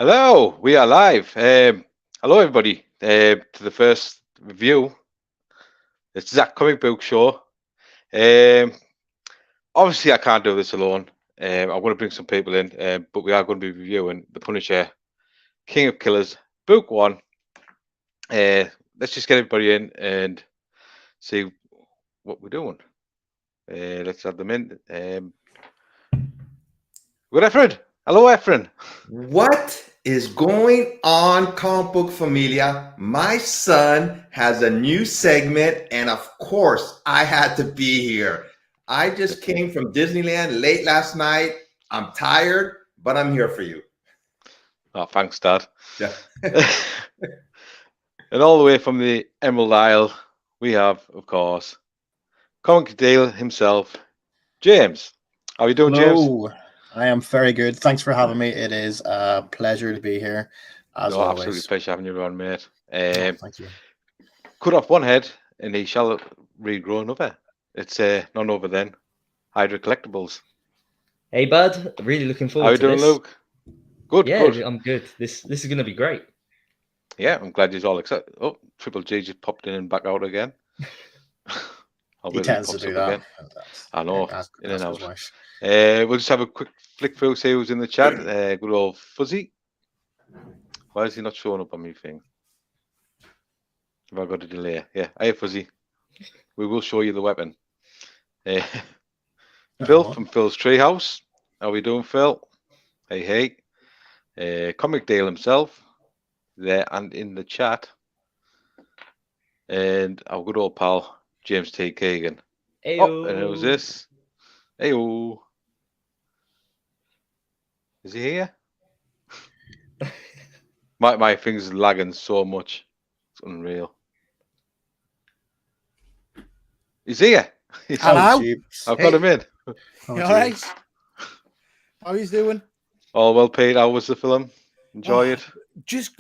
Hello, we are live. Hello, everybody, to the first review. It's Zach Comic Book Show. Um, Obviously, I can't do this alone. I'm going to bring some people in, but we are going to be reviewing The Punisher, King of Killers, Book 1. Uh, let's just get everybody in and see what we're doing. Let's have them in. Good, Efren. Hello, Efren. What is going on, Comic Book Familia? My son has a new segment, and of course, I had to be here. I just came from Disneyland late last night. I'm tired, but I'm here for you. Oh, thanks, Dad. Yeah. And all the way from the Emerald Isle, we have, of course, Comic Dale himself, James. How are you doing, James? Hello, I am very good. Thanks for having me. It is a pleasure to be here, as No, absolutely always. pleasure having you on, mate. Thank you. Cut off one head, and he shall regrow another. It's none over then. Hydra Collectibles. Hey, bud. Really looking How forward you to doing, this. Luke? Good, Yeah, good. I'm good. This is going to be great. Yeah, I'm glad he's all excited. Oh, Triple G just popped in and back out again. I'll He wait till tends to pops do up that. again. I know, in and His out. wife. We'll just have a quick flick through, see who's in the chat. Good old Fuzzy. Why is he not showing up on my thing? Have I got a delay? Yeah. Hey, Fuzzy. We will show you the weapon. Phil from Phil's Treehouse. How we doing, Phil? Hey, hey. Comic Dale himself there and in the chat. And our good old pal, James T. Kagan. Oh, and who's this? Heyo. Is he here? my thing's lagging so much. It's unreal. He's here. Hello. I've got him in. You all right? How you doing? All well paid. How was the film? Enjoy it.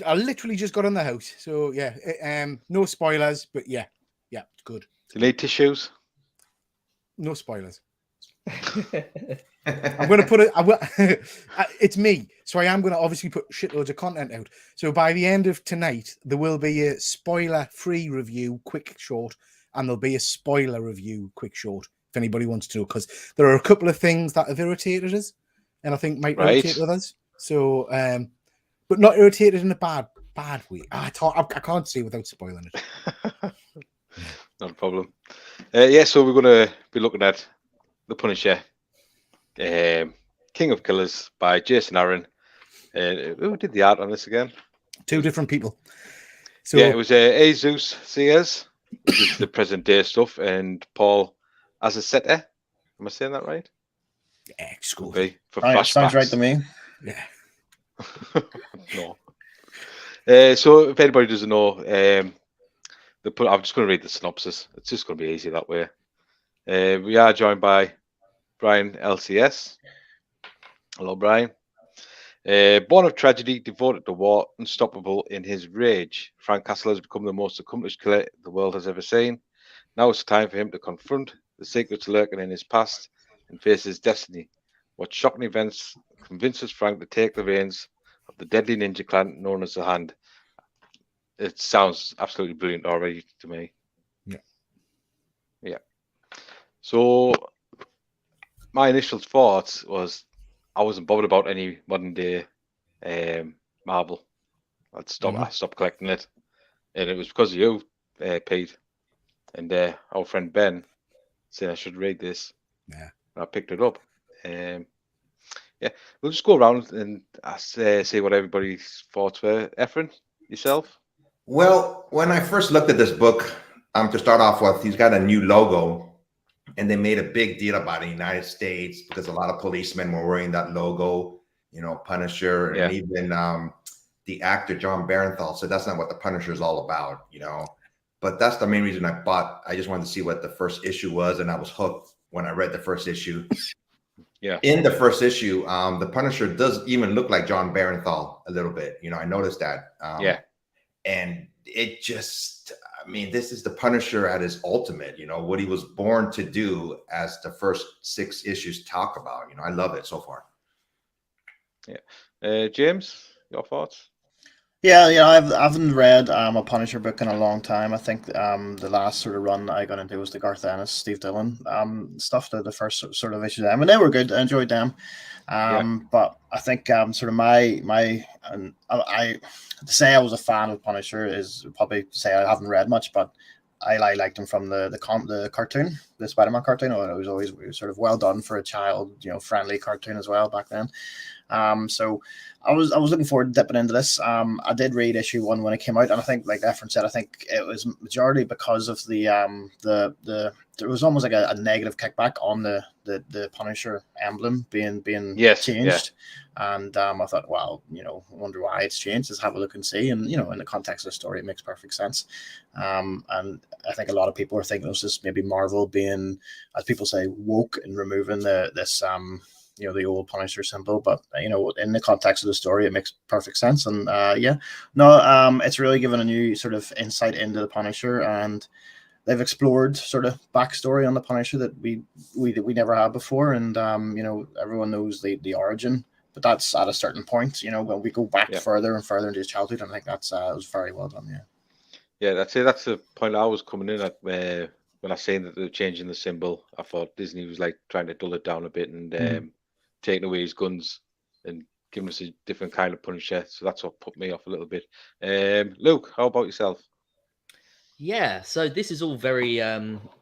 I literally just got in the house, so yeah. No spoilers, but yeah, it's good. Do you need tissues? No spoilers. I'm going to put it. It's me, so I am going to obviously put shitloads of content out. So by the end of tonight, there will be a spoiler-free review, quick short, and there'll be a spoiler review, quick short, if anybody wants to know, because there are a couple of things that have irritated us, and I think might irritate others. So, but not irritated in a bad way. I can't say without spoiling it. Not a problem. Yeah, so we're going to be looking at The Punisher, King of Killers by Jason Aaron. Who did the art on this again? Two different people. So yeah, it was Jesus Sears, which is the present day stuff, and Paul Azaceta. Am I saying that right? Yeah, school. For flashbacks. Sounds right to me. Yeah. No. So if anybody doesn't know, I'm just going to read the synopsis. It's just going to be easy that way. We are joined by Brian LCS. Hello, Brian. Born of tragedy, devoted to war, unstoppable in his rage, Frank Castle has become the most accomplished killer the world has ever seen. Now it's time for him to confront the secrets lurking in his past and face his destiny. What shocking events convinces Frank to take the reins of the deadly ninja clan known as the Hand? It sounds absolutely brilliant already to me. Yeah. So my initial thoughts was I wasn't bothered about any modern day Marvel. I stopped collecting it, and it was because of you, Pete, and our friend Ben saying I should read this. Yeah, and I picked it up. Yeah, we'll just go around and see what everybody's thoughts were. Efren, yourself? Well, when I first looked at this book, to start off with, he's got a new logo, and they made a big deal about it in the United States because a lot of policemen were wearing that logo, Punisher, and even the actor John Barenthal said that's not what the Punisher is all about, But that's the main reason I bought. I just wanted to see what the first issue was, and I was hooked when I read the first issue. Yeah. In the first issue, the Punisher does even look like John Barenthal a little bit. I noticed that. And it just, this is the Punisher at his ultimate, what he was born to do, as the first 6 issues talk about. I love it so far. Yeah. James, Your thoughts? Yeah, I haven't read a Punisher book in a long time. I think the last sort of run I got into was the Garth Ennis, Steve Dillon stuff, the first sort of issues. I mean, they were good. I enjoyed them. But I think sort of I to say I was a fan of Punisher is probably to say I haven't read much, but I liked him from the cartoon, the Spider-Man cartoon. It was always sort of well done for a child, friendly cartoon as well back then. So I was looking forward to dipping into this. I did read issue 1 when it came out, and I think, like Efren said, I think it was majority because of the there was almost like a negative kickback on the Punisher emblem being changed. And I thought, well, I wonder why it's changed. Let's have a look and see. And in the context of the story, it makes perfect sense. And I think a lot of people are thinking it was just maybe Marvel being, as people say, woke and removing this the old Punisher symbol, but in the context of the story, it makes perfect sense. And it's really given a new sort of insight into the Punisher, and they've explored sort of backstory on the Punisher that we never had before. And everyone knows the origin, but that's at a certain point. When we go back further and further into his childhood, and I think that's was very well done. Yeah, that's it. That's the point I was coming in at. When I saying that they're changing the symbol, I thought Disney was like trying to dull it down a bit and taking away his guns and giving us a different kind of Punisher. So that's what put me off a little bit. Luke, how about yourself? Yeah, so this is all very,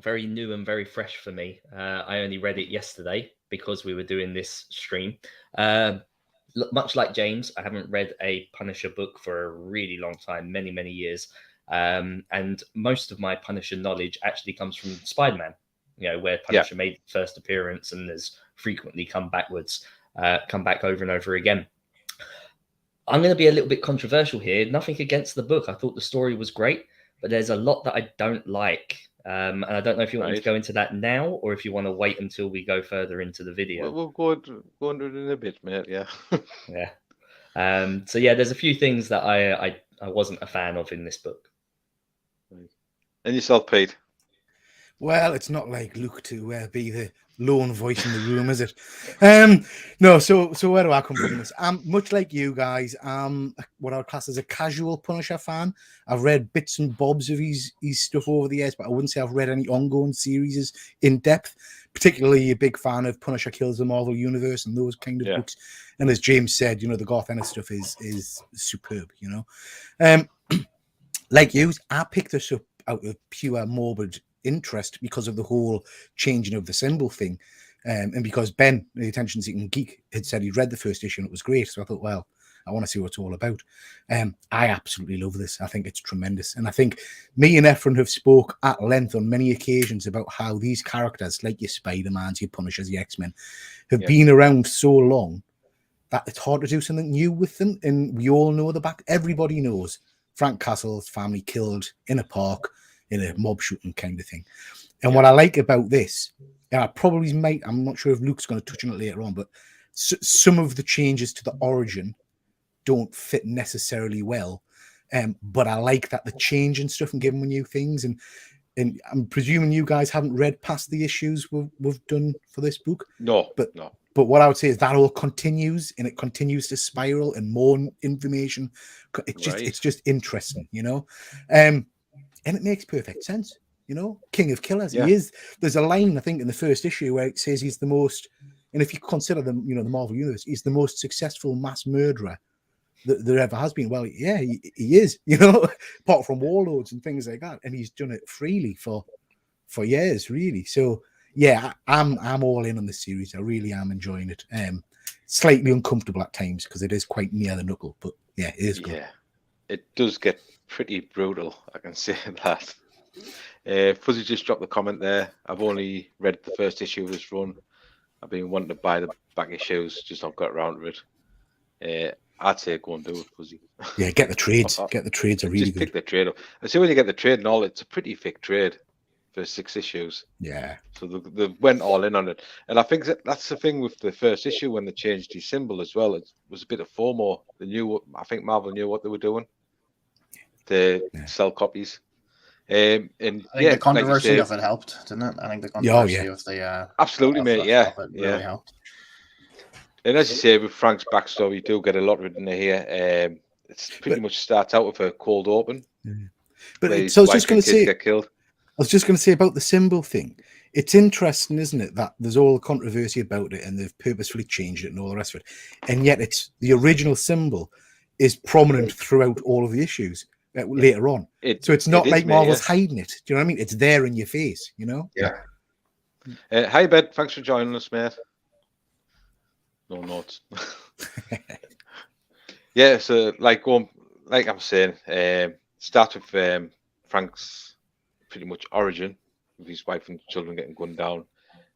very new and very fresh for me. I only read it yesterday because we were doing this stream. Much like James, I haven't read a Punisher book for a really long time, many, many years. And most of my Punisher knowledge actually comes from Spider-Man, where Punisher made the first appearance and has frequently come back over and over again. I'm going to be a little bit controversial here. Nothing against the book. I thought the story was great, but there's a lot that I don't like. And I don't know if you want me to go into that now or if you want to wait until we go further into the video. We'll go into it in a bit, mate. Yeah. Yeah. So there's a few things that I wasn't a fan of in this book. And yourself, Pete? Well, it's not like Luke to be the lone voice in the room, is it? No. So where do I come from this? Much like you guys, what I would class as a casual Punisher fan. I've read bits and bobs of his stuff over the years, but I wouldn't say I've read any ongoing series in depth. Particularly a big fan of Punisher Kills the Marvel Universe and those kind of books. And as James said, the Garth Ennis stuff is superb. Like you, I picked this up out of pure morbid interest because of the whole changing of the symbol thing, and because Ben, the attention seeking geek, had said he'd read the first issue and it was great, so I thought, well, I want to see what it's all about. I absolutely love this. I think it's tremendous, and I think me and Efren have spoke at length on many occasions about how these characters, like your Spider-Mans, your Punishers, your X-Men, have been around so long that it's hard to do something new with them. And we all know everybody knows Frank Castle's family killed in a park in a mob shooting kind of thing. And what I like about this, and I probably might, I'm not sure if Luke's going to touch on it later on, but some of the changes to the origin don't fit necessarily well. But I like that the change and stuff and giving them new things. And I'm presuming you guys haven't read past the issues we've done for this book. No. But what I would say is that all continues, and it continues to spiral and more information. It's just interesting, and it makes perfect sense, King of Killers. He is. There's a line, I think, in the first issue where it says he's the most, and if you consider them, the Marvel Universe, he's the most successful mass murderer that there ever has been. Well, yeah, he is, apart from warlords and things like that, and he's done it freely for years, really. So yeah, I'm all in on this series. I really am enjoying it. Slightly uncomfortable at times because it is quite near the knuckle, but yeah, it is good. Yeah, it does get pretty brutal, I can say that. Fuzzy just dropped the comment there. I've only read the first issue of this run. I've been wanting to buy the back issues, just not got around to it. I'd say go and do it, Fuzzy. Yeah, get the trades. Get the trades are really just good. Pick the trade up. I see when you get the trade and all, it's a pretty thick trade for 6 issues. Yeah. So they went all in on it. And I think that's the thing with the first issue when they changed his symbol as well. It was a bit of FOMO. I think Marvel knew what they were doing to sell copies. And I think the controversy of it helped, didn't it? I think the controversy of the absolutely, mate. Really helped. And as you say, with Frank's backstory, you do get a lot written here. It's pretty much starts out with a cold open. But where it, his so I was wife just going and to kids say, get killed. I was just going to say about the symbol thing. It's interesting, isn't it, that there's all the controversy about it and they've purposefully changed it and all the rest of it. And yet it's the original symbol is prominent throughout all of the issues later on. So it's not like Marvel's hiding it. Do you know what I mean? It's there in your face, you know? Yeah. Hi, Ben. Thanks for joining us, mate. No notes. Yeah, so like I'm saying, start with Frank's pretty much origin with his wife and children getting gunned down,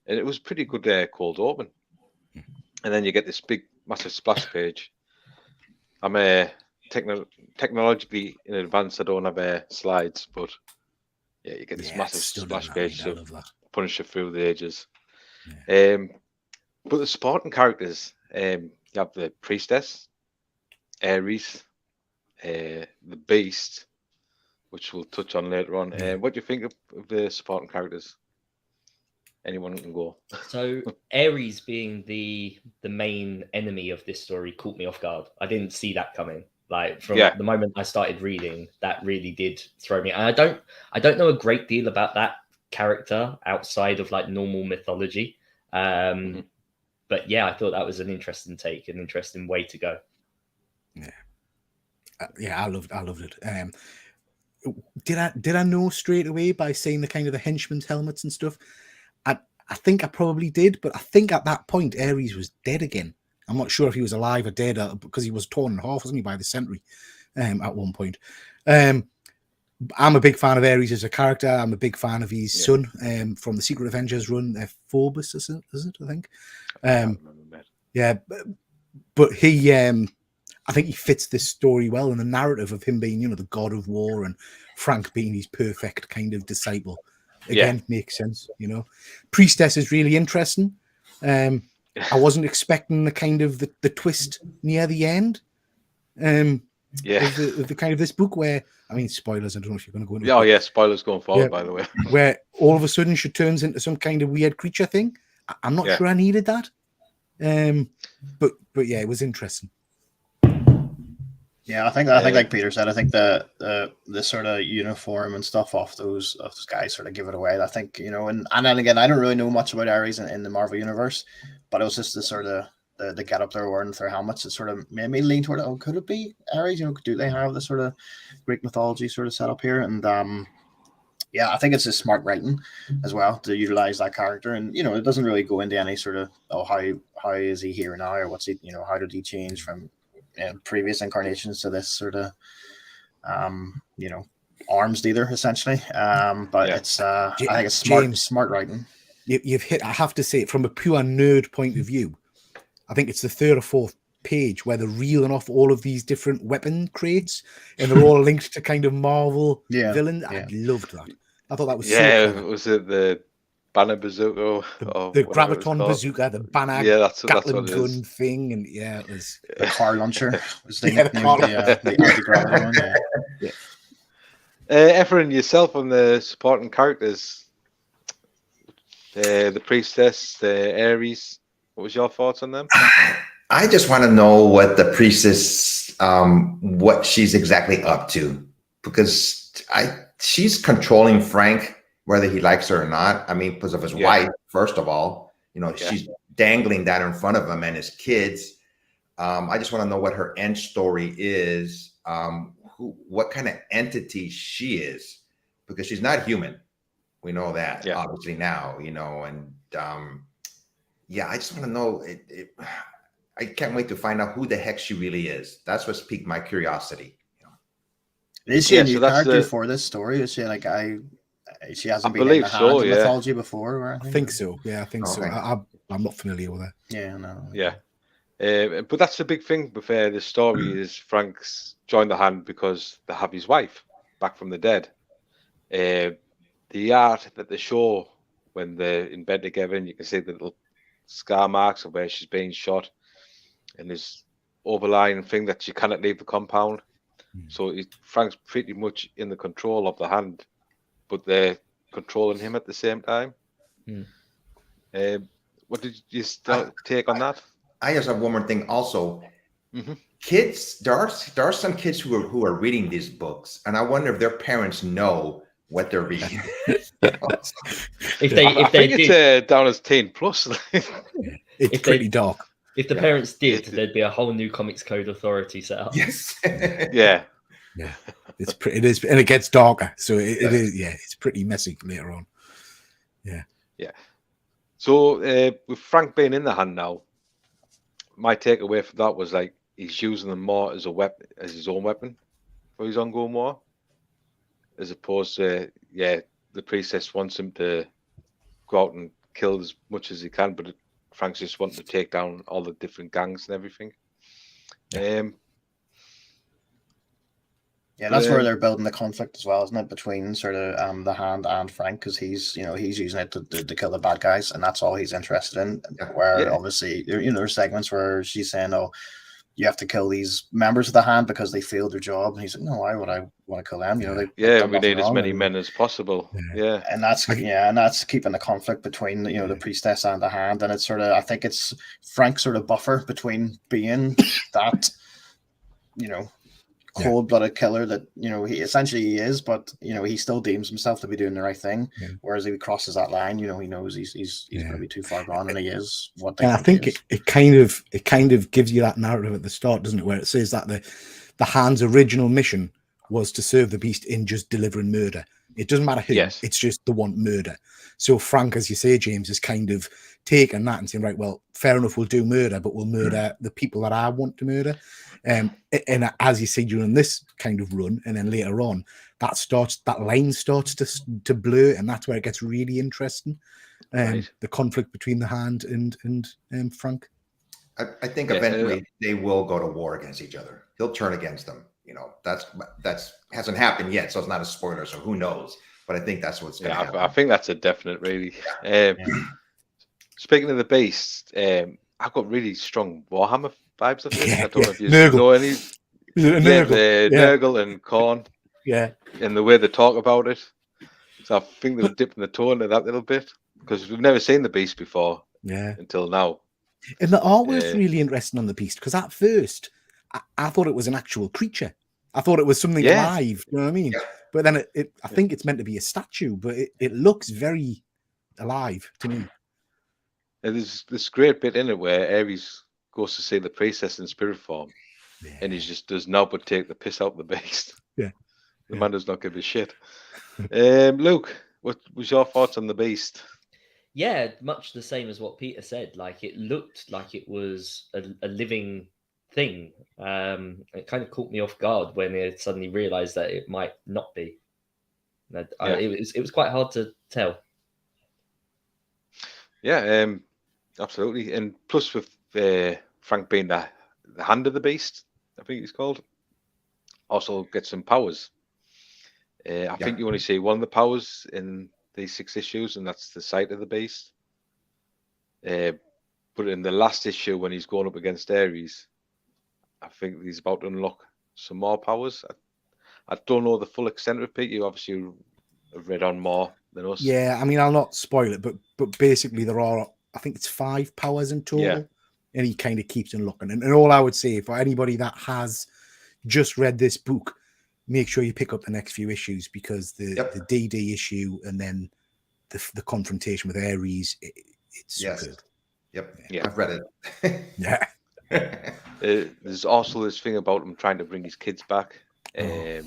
and it was pretty good cold open. And then you get this big, massive splash page. I'm technologically in advance. I don't have slides, but yeah, you get this massive splash page to Punisher through the ages. Yeah. But the supporting characters, you have the Priestess, Ares, the Beast, which we'll touch on later on. What do you think of the supporting characters? Anyone can go. So Ares being the main enemy of this story caught me off guard. I didn't see that coming. Like from the moment I started reading, that really did throw me. And I don't know a great deal about that character outside of like normal mythology. But yeah, I thought that was an interesting take, an interesting way to go. Yeah, I loved it. Did I know straight away by seeing the kind of the henchman's helmets and stuff? I think I probably did, but I think at that point Ares was dead again. I'm not sure if he was alive or dead because he was torn in half, wasn't he, by the Sentry at one point. I'm a big fan of Ares as a character. I'm a big fan of his son from the Secret Avengers run. Phoebus, is it? I think. Yeah, but he, I think he fits this story well, and the narrative of him being, the god of war, and Frank being his perfect kind of disciple. Again, makes sense, Priestess is really interesting. I wasn't expecting the kind of the twist near the end. Of the kind of this book where, I mean, spoilers, I don't know if you're going to go into it. Spoilers going forward, by the way. Where all of a sudden she turns into some kind of weird creature thing. I'm not sure I needed that. But yeah, it was interesting. Yeah, I think like Peter said, I think the sort of uniform and stuff off those guys sort of give it away. I think, and then again, I don't really know much about Ares in the Marvel universe, but it was just the sort of the get up they're wearing with their helmets. It sort of made me lean toward it. Could it be Ares? Do they have the sort of Greek mythology sort of set up here? And I think it's a smart writing as well to utilize that character, and it doesn't really go into any sort of how is he here now, or what's he how did he change from previous incarnations to this sort of arms dealer essentially. But it's I think it's smart writing. You've hit. I have to say, from a pure nerd point of view, I think it's the third or fourth page where they're reeling off all of these different weapon crates, and they're all linked to kind of Marvel villains. I loved that. I thought that was so clever. Was it the Banner Bazooka? The Graviton Bazooka, the Banner Gatling gun thing, and it was the car launcher. Was the anti-gravity one. Efren, yourself on the supporting characters, the Priestess, the Ares. What was your thoughts on them? I just want to know what the Priestess, what she's exactly up to, because she's controlling Frank, whether he likes her or not. I mean, because of his wife, first of all, she's dangling that in front of him and his kids. I just want to know what her end story is, what kind of entity she is, because she's not human. We know that obviously now, and I just want to know I can't wait to find out who the heck she really is. That's what's piqued my curiosity. Is she a new character for this story? Is she like she hasn't been in the hand of mythology before? Or I think so. Yeah, I think so. I'm not familiar with her. Yeah, no. Yeah. But that's the big thing with the story is Frank's joined the hand because they have his wife back from the dead. The art that they show when they're in bed together, and you can see the little scar marks of where she's being shot, and this overlying thing that she cannot leave the compound. So Frank's pretty much in the control of the hand, but they're controlling him at the same time. What did you take on that? I just have one more thing also. Mhm. Kids, there are some kids who are reading these books, and I wonder if their parents know what they're reading. If they I if they think it's did, down as teen plus. It's If pretty they- dark. if the Yeah. parents did, there'd be a whole new Comics Code Authority set up. Yes. Yeah. Yeah, it's pretty. It is, and it gets darker. So it Yes. is. Yeah, it's pretty messy later on. So with Frank being in the hand now, my takeaway from that was like he's using them more as a weapon, as his own weapon for his ongoing war, as opposed to the priestess wants him to go out and kill as much as he can, but Frank's just wanting to take down all the different gangs and everything. Yeah, that's Yeah. where they're building the conflict as well, isn't it? Between sort of the Hand and Frank, because he's using it to kill the bad guys, and that's all he's interested in. Yeah. Where Yeah. obviously, there's segments where she's saying, "Oh, you have to kill these members of the Hand because they failed their job," and he's like, "No, why would I want to kill them? They've done We nothing need as wrong," many and- men as possible. Yeah. and that's keeping the conflict between the priestess and the Hand, and it's sort of, I think it's Frank's sort of buffer between being that cold-blooded killer that he essentially is, but he still deems himself to be doing the right thing. Yeah. Whereas if he crosses that line, he knows he's going to be too far gone, and he is what they. And I think it kind of gives you that narrative at the start, doesn't it, where it says that the Hand's original mission was to serve the beast in just delivering murder. It doesn't matter who. Yes. It's just the want murder. So Frank, as you say, James, is kind of taken that and saying, right, well, fair enough, we'll do murder, but we'll murder the people that I want to murder. And as you see during this kind of run, and then later on, that line starts to blur, and that's where it gets really interesting. Right. The conflict between the Hand and Frank. I think Yeah. eventually they will go to war against each other. He'll turn against them. That's hasn't happened yet, so it's not a spoiler. So who knows? But I think that's what's going to happen. I think that's a definite, really. Speaking of the beast, I've got really strong Warhammer vibes of this. I don't know if you Nurgle. know any. Nurgle. Nurgle and Khorne, Yeah. and the way they talk about it. So I think they were dipping the toe into that little bit because we've never seen the beast before Yeah. until now. And the artwork's Yeah. really interesting on the beast because at first I thought it was an actual creature. I thought it was something Yeah. alive. You know what I mean? Yeah. But then I think it's meant to be a statue, but it looks very alive to me. And there's this great bit in it where Ares goes to see the priestess in spirit form, and he just does not but take the piss out of the beast. Yeah. The man does not give a shit. Luke, what was your thoughts on the beast? Yeah, much the same as what Peter said. Like, it looked like it was a living thing. It kind of caught me off guard when I suddenly realized that it might not be. It was quite hard to tell. Yeah, absolutely. And plus with Frank being the hand of the beast, I think he's called, also gets some powers. I think you only see one of the powers in these 6 issues, and that's the sight of the beast. But in the last issue, when he's going up against Ares, I think he's about to unlock some more powers. I don't know the full extent of it. You obviously have read on more than us. Yeah, I mean, I'll not spoil it, but basically there are, I think it's 5 powers in total. Yeah. And he kind of keeps unlocking. And all I would say for anybody that has just read this book, make sure you pick up the next few issues because the DD issue and then the confrontation with Ares, it's superb. Yep. Yeah. I've read it. Yeah. There's also this thing about him trying to bring his kids back. It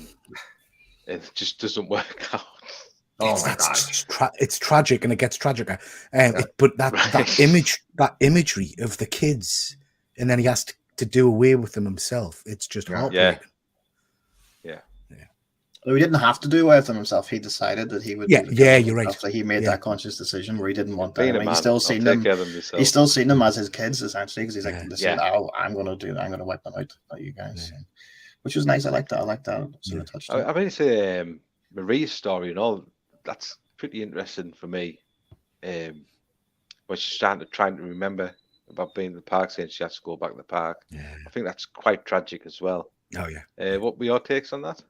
just doesn't work out. Oh my god! It's tragic, and it gets tragicer. But that imagery of the kids, and then he has to do away with them himself. It's just heartbreaking. Yeah. Well, he didn't have to do away with them himself. He decided that he would. Yeah, you're right. So he made that conscious decision where he didn't want that. Being I mean, a he's still seen I'll them. take care of them myself. He's still seen them as his kids essentially because he's like, Yeah. "Oh, I'm going to do that. I'm going to wipe them out, not you guys." Yeah. Which was nice. I like that. I like that sort of touch. I mean, say Maria's story and all. That's pretty interesting for me. When she's trying to remember about being in the park, saying she has to go back to the park. Yeah. I think that's quite tragic as well. Oh yeah. What were your takes on that?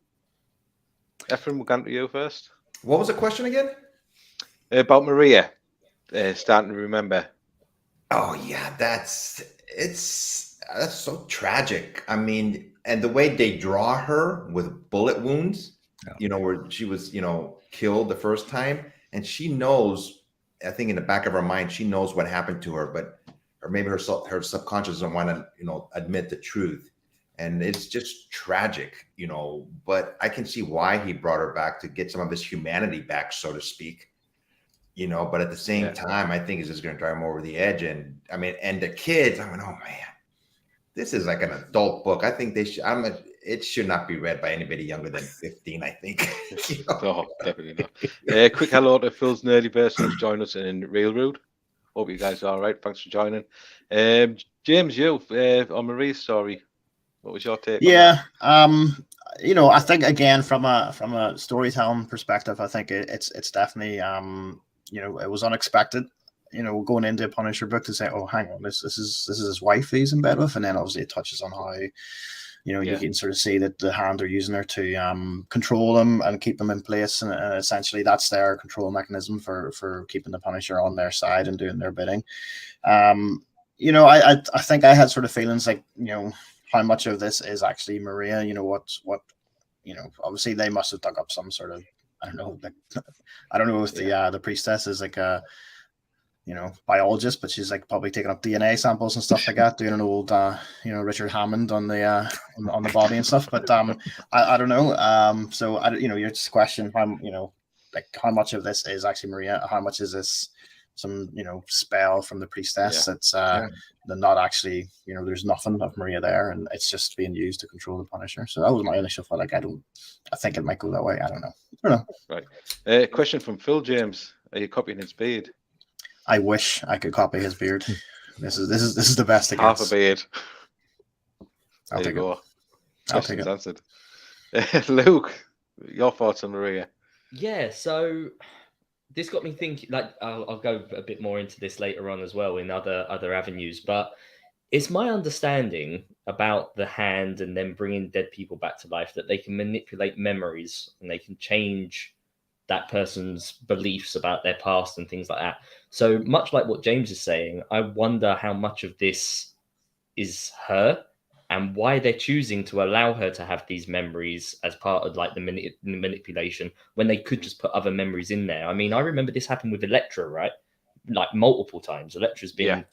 Ephraim, we'll go to you first. What was the question again? About Maria starting to remember. Oh yeah, that's That's so tragic. I mean, and the way they draw her with bullet wounds, where she was, killed the first time, and she knows. I think in the back of her mind, she knows what happened to her, but or maybe her subconscious doesn't want to, admit the truth, and it's just tragic, But I can see why he brought her back to get some of his humanity back, so to speak. But at the same time, I think it's just going to drive him over the edge. And I mean, and the kids, I mean, oh man, this is like an adult book. I think they should. It should not be read by anybody younger than 15. I think. No, definitely not. Quick hello to Phil's Nerdyverse who's joined us in Railroad. Hope you guys are all right. Thanks for joining. James, you on Marie's story. What was your take? Yeah, I think again from a storytelling perspective, I think it's definitely it was unexpected. Going into a Punisher book to say, oh, hang on, this is his wife he's in bed with, and then obviously it touches on how you can sort of see that the Hand are using her to control him and keep him in place, and essentially that's their control mechanism for keeping the Punisher on their side and doing their bidding. I think I had sort of feelings like how much of this is actually Maria. Obviously they must have dug up some sort of, I don't know, I don't know if the priestess is like a biologist, but she's like probably taking up DNA samples and stuff like that, doing an old Richard Hammond on the on the body and stuff. But I don't know. So you're just questioning how how much of this is actually Maria, how much is this some spell from the priestess. It's they're not actually, there's nothing of Maria there, and it's just being used to control the Punisher. So that was my initial thought. Like I think it might go that way. I don't know. Right. Question from Phil James. Are you copying his beard? I wish I could copy his beard. This is the best it Half gets. a beard. I'll take it. I'll take it. Answered. Luke, your thoughts on Maria? Yeah, so this got me thinking. Like, I'll go a bit more into this later on as well in other avenues. But it's my understanding about the Hand and then bringing dead people back to life that they can manipulate memories and they can change that person's beliefs about their past and things like that. So much like what James is saying, I wonder how much of this is her and why they're choosing to allow her to have these memories as part of like the manipulation when they could just put other memories in there. I mean, I remember this happened with Elektra, right? Like multiple times. Elektra's been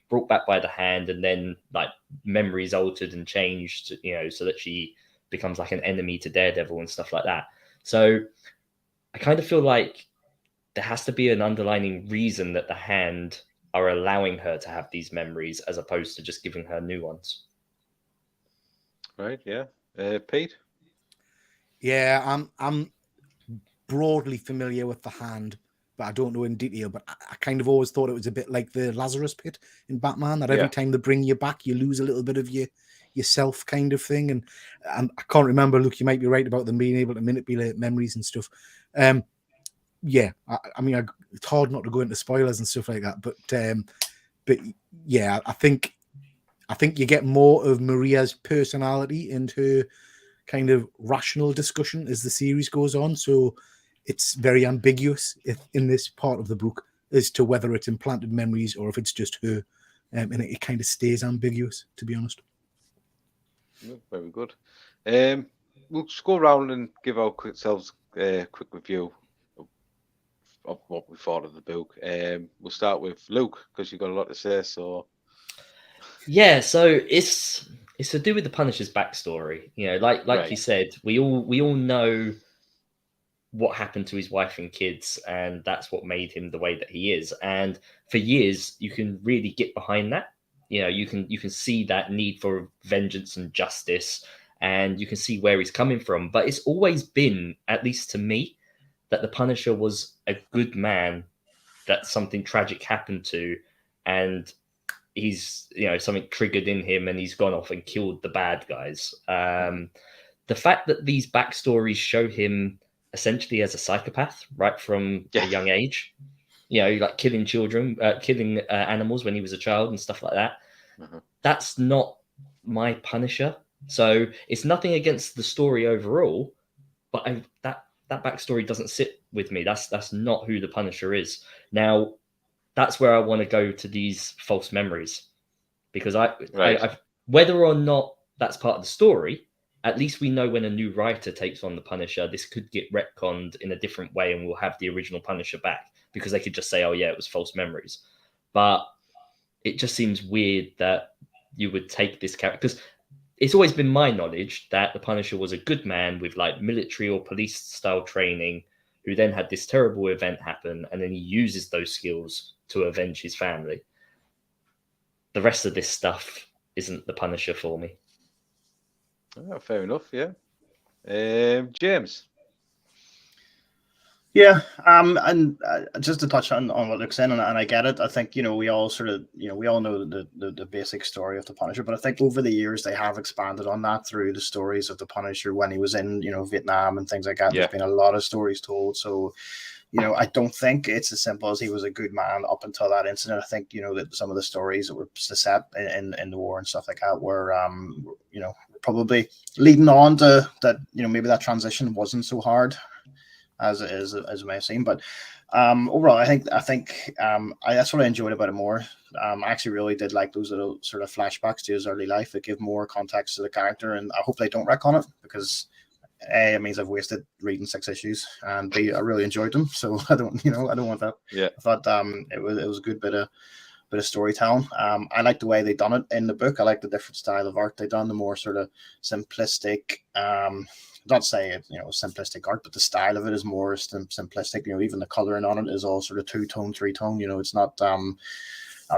brought back by the Hand and then like memories altered and changed, so that she becomes like an enemy to Daredevil and stuff like that. So I kind of feel like there has to be an underlying reason that the Hand are allowing her to have these memories as opposed to just giving her new ones. Right, yeah. Pete? Yeah, I'm broadly familiar with the Hand, but I don't know in detail. But I kind of always thought it was a bit like the Lazarus Pit in Batman, that every time they bring you back, you lose a little bit of yourself kind of thing. And I can't remember, Luke, you might be right about them being able to manipulate memories and stuff. I mean, it's hard not to go into spoilers and stuff like that, but yeah, I think you get more of Maria's personality and her kind of rational discussion as the series goes on. So it's very ambiguous in this part of the book as to whether it's implanted memories or if it's just her, and it kind of stays ambiguous, to be honest. Very good. We'll just go around and give our ourselves a quick review of what we thought of the book. We'll start with Luke because you've got a lot to say. So yeah, so it's to do with the Punisher's backstory. Like you said, we all know what happened to his wife and kids, and that's what made him the way that he is. And for years, you can really get behind that. You can see that need for vengeance and justice, and you can see where he's coming from. But it's always been, at least to me, that the Punisher was a good man that something tragic happened to, and he's, something triggered in him and he's gone off and killed the bad guys. The fact that these backstories show him essentially as a psychopath right from a young age, like killing children, killing animals when he was a child and stuff like that. That's not my Punisher. So it's nothing against the story overall, but that backstory doesn't sit with me. That's not who the Punisher is. Now, that's where I want to go to these false memories. because Right. whether or not that's part of the story, at least we know when a new writer takes on the Punisher, this could get retconned in a different way, and we'll have the original Punisher back, because they could just say, "Oh yeah, it was false memories." But it just seems weird that you would take this character, because it's always been my knowledge that the Punisher was a good man with like military or police style training, who then had this terrible event happen, and then he uses those skills to avenge his family. The rest of this stuff isn't the Punisher for me. Oh, fair enough. Yeah. James. Yeah, and just to touch on what Luke's saying, and I get it. I think we all sort of we all know the basic story of the Punisher, but I think over the years they have expanded on that through the stories of the Punisher when he was in Vietnam and things like that. Yeah. There's been a lot of stories told, so I don't think it's as simple as he was a good man up until that incident. I think that some of the stories that were set in the war and stuff like that were probably leading on to that. Maybe that transition wasn't so hard as it may seem, but overall, I think that's what I enjoyed about it more. I actually really did like those little sort of flashbacks to his early life that give more context to the character, and I hope they don't retcon it, because A, it means I've wasted reading 6 issues, and B, I really enjoyed them, so I don't want that. Yeah. I thought it was a good bit of storytelling. I like the way they done it in the book. I like the different style of art they done, the more sort of simplistic. Not say it, simplistic art, but the style of it is more simplistic. Even the coloring on it is all sort of 2-tone, 3-tone. It's not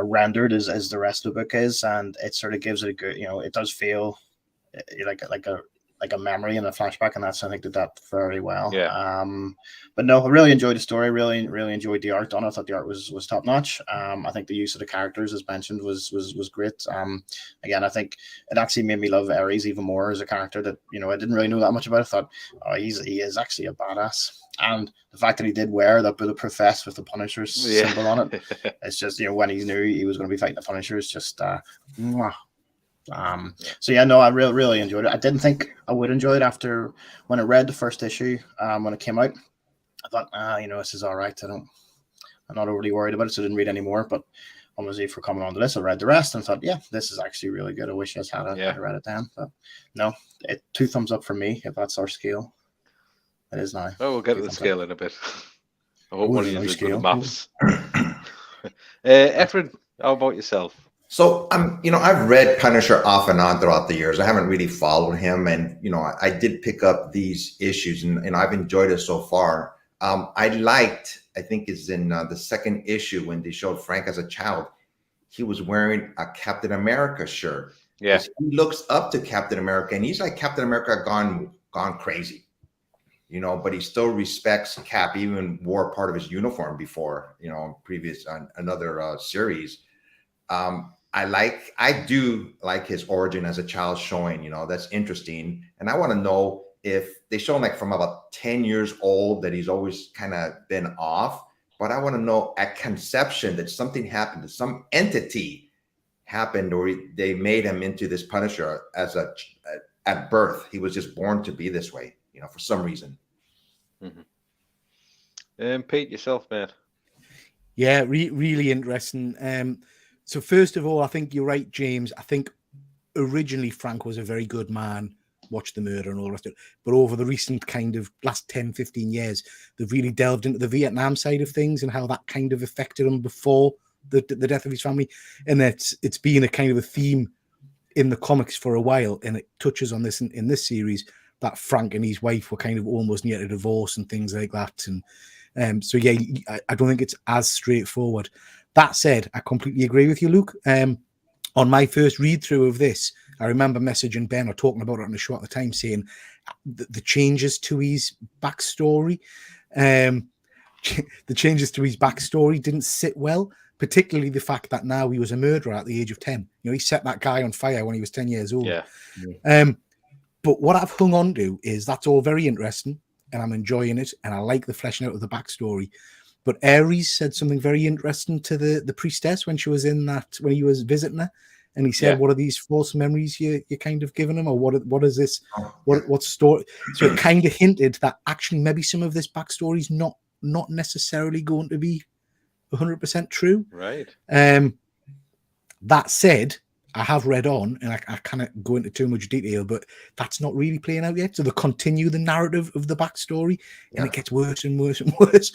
rendered as the rest of the book is, and it sort of gives it a good. It does feel like a memory and a flashback, and I think did that very well. Yeah. But no, I really enjoyed the story. Really enjoyed the art on it. I thought the art was top notch. I think the use of the characters, as mentioned, was great. Again, I think it actually made me love Ares even more as a character that I didn't really know that much about. I thought, oh, he is actually a badass, and the fact that he did wear that bulletproof vest with the Punisher's symbol on it, it's just when he knew he was going to be fighting the Punisher, it's just So yeah, no, I really enjoyed it. I didn't think I would enjoy it after when I read the first issue when it came out. I thought, this is all right. I'm not overly worried about it, so I didn't read any more. But obviously, for coming on to this, I read the rest and thought, yeah, this is actually really good. I wish I had read it then. But no, 2 thumbs up for me if that's our scale. It is now. Oh, we'll get to the scale in a bit. I hope one of you is good at maths. Efren, how about yourself? So I've read Punisher off and on throughout the years. I haven't really followed him, and I did pick up these issues, and I've enjoyed it so far. I think it's in the 2nd issue when they showed Frank as a child. He was wearing a Captain America shirt. Yeah, he looks up to Captain America, and he's like Captain America gone crazy, but he still respects Cap. Even wore part of his uniform before, previous another series. I do like his origin as a child showing, that's interesting. And I want to know if they show him like from about 10 years old that he's always kind of been off. But I want to know at conception that something happened, that some entity happened, or they made him into this Punisher at birth. He was just born to be this way, for some reason. Mm-hmm. Pete, yourself, man. Yeah, really interesting. So first of all, I think you're right, James. I think originally Frank was a very good man, watched the murder and all the rest of it. But over the recent kind of last 10, 15 years, they've really delved into the Vietnam side of things and how that kind of affected him before the death of his family. And it's been a kind of a theme in the comics for a while. And it touches on this in this series, that Frank and his wife were kind of almost near a divorce and things like that. And so, yeah, I don't think it's as straightforward. That said, I completely agree with you, Luke. On my first read through of this, I remember messaging Ben or talking about it on the show at the time, saying the changes to his backstory, didn't sit well. Particularly the fact that now he was a murderer at the age of 10. He set that guy on fire when he was 10 years old. Yeah. But what I've hung on to is that's all very interesting, and I'm enjoying it, and I like the fleshing out of the backstory. But Ares said something very interesting to the priestess when he was visiting her, and he said, "What are these false memories you're kind of giving him, or what is this? What story?" So it kind of hinted that actually maybe some of this backstory is not necessarily going to be 100% true. Right. That said, I have read on, and I can't go into too much detail, but that's not really playing out yet. So they continue the narrative of the backstory, and it gets worse and worse and worse.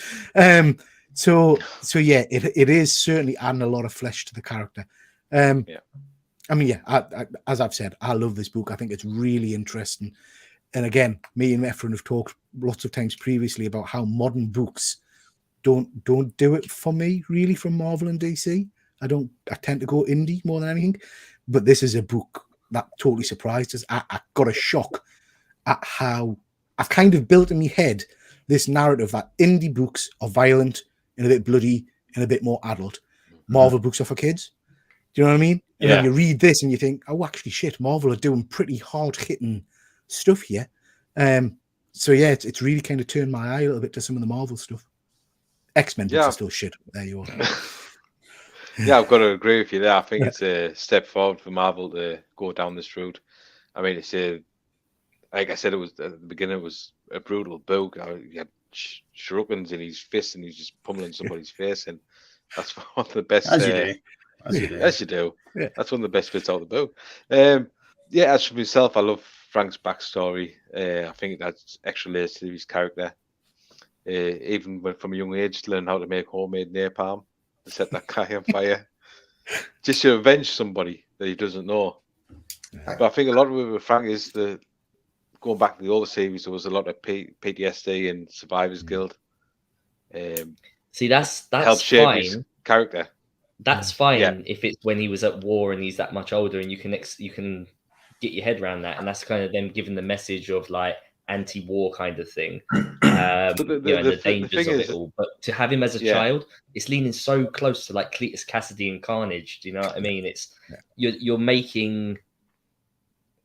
So yeah, it is certainly adding a lot of flesh to the character. I mean, yeah, as I've said, I love this book. I think it's really interesting. And again, me and Efren have talked lots of times previously about how modern books don't do it for me, really, from Marvel and DC. I tend to go indie more than anything. But this is a book that totally surprised us. I got a shock at how I've kind of built in my head this narrative that indie books are violent and a bit bloody and a bit more adult. Marvel books are for kids. Do you know what I mean? And then you read this and you think, oh, actually, shit, Marvel are doing pretty hard-hitting stuff here. So yeah, it's really kind of turned my eye a little bit to some of the Marvel stuff. X-Men books are still shit. There you are. Yeah, I've got to agree with you there. I think it's a step forward for Marvel to go down this route. I mean, it's like I said, it was at the beginning. It was a brutal book. You had shurikens in his fist, and he's just pummeling somebody's face, and that's one of the best. As you do. Yeah. That's one of the best bits out of the book. Yeah, as for myself, I love Frank's backstory. I think that's extra layers to his character. Even from a young age, to learn how to make homemade napalm to set that guy on fire, just to avenge somebody that he doesn't know. But I think a lot of it with Frank is going back to the older series, there was a lot of PTSD and Survivor's Guild. See, that's helped shape fine. His character. That's fine if it's when he was at war and he's that much older, and you can get your head around that, and that's kind of them giving the message of like anti-war kind of thing, and the dangers of it all. But to have him as a child, it's leaning so close to like Cletus Cassidy and Carnage. Do you know what I mean? It's you're making,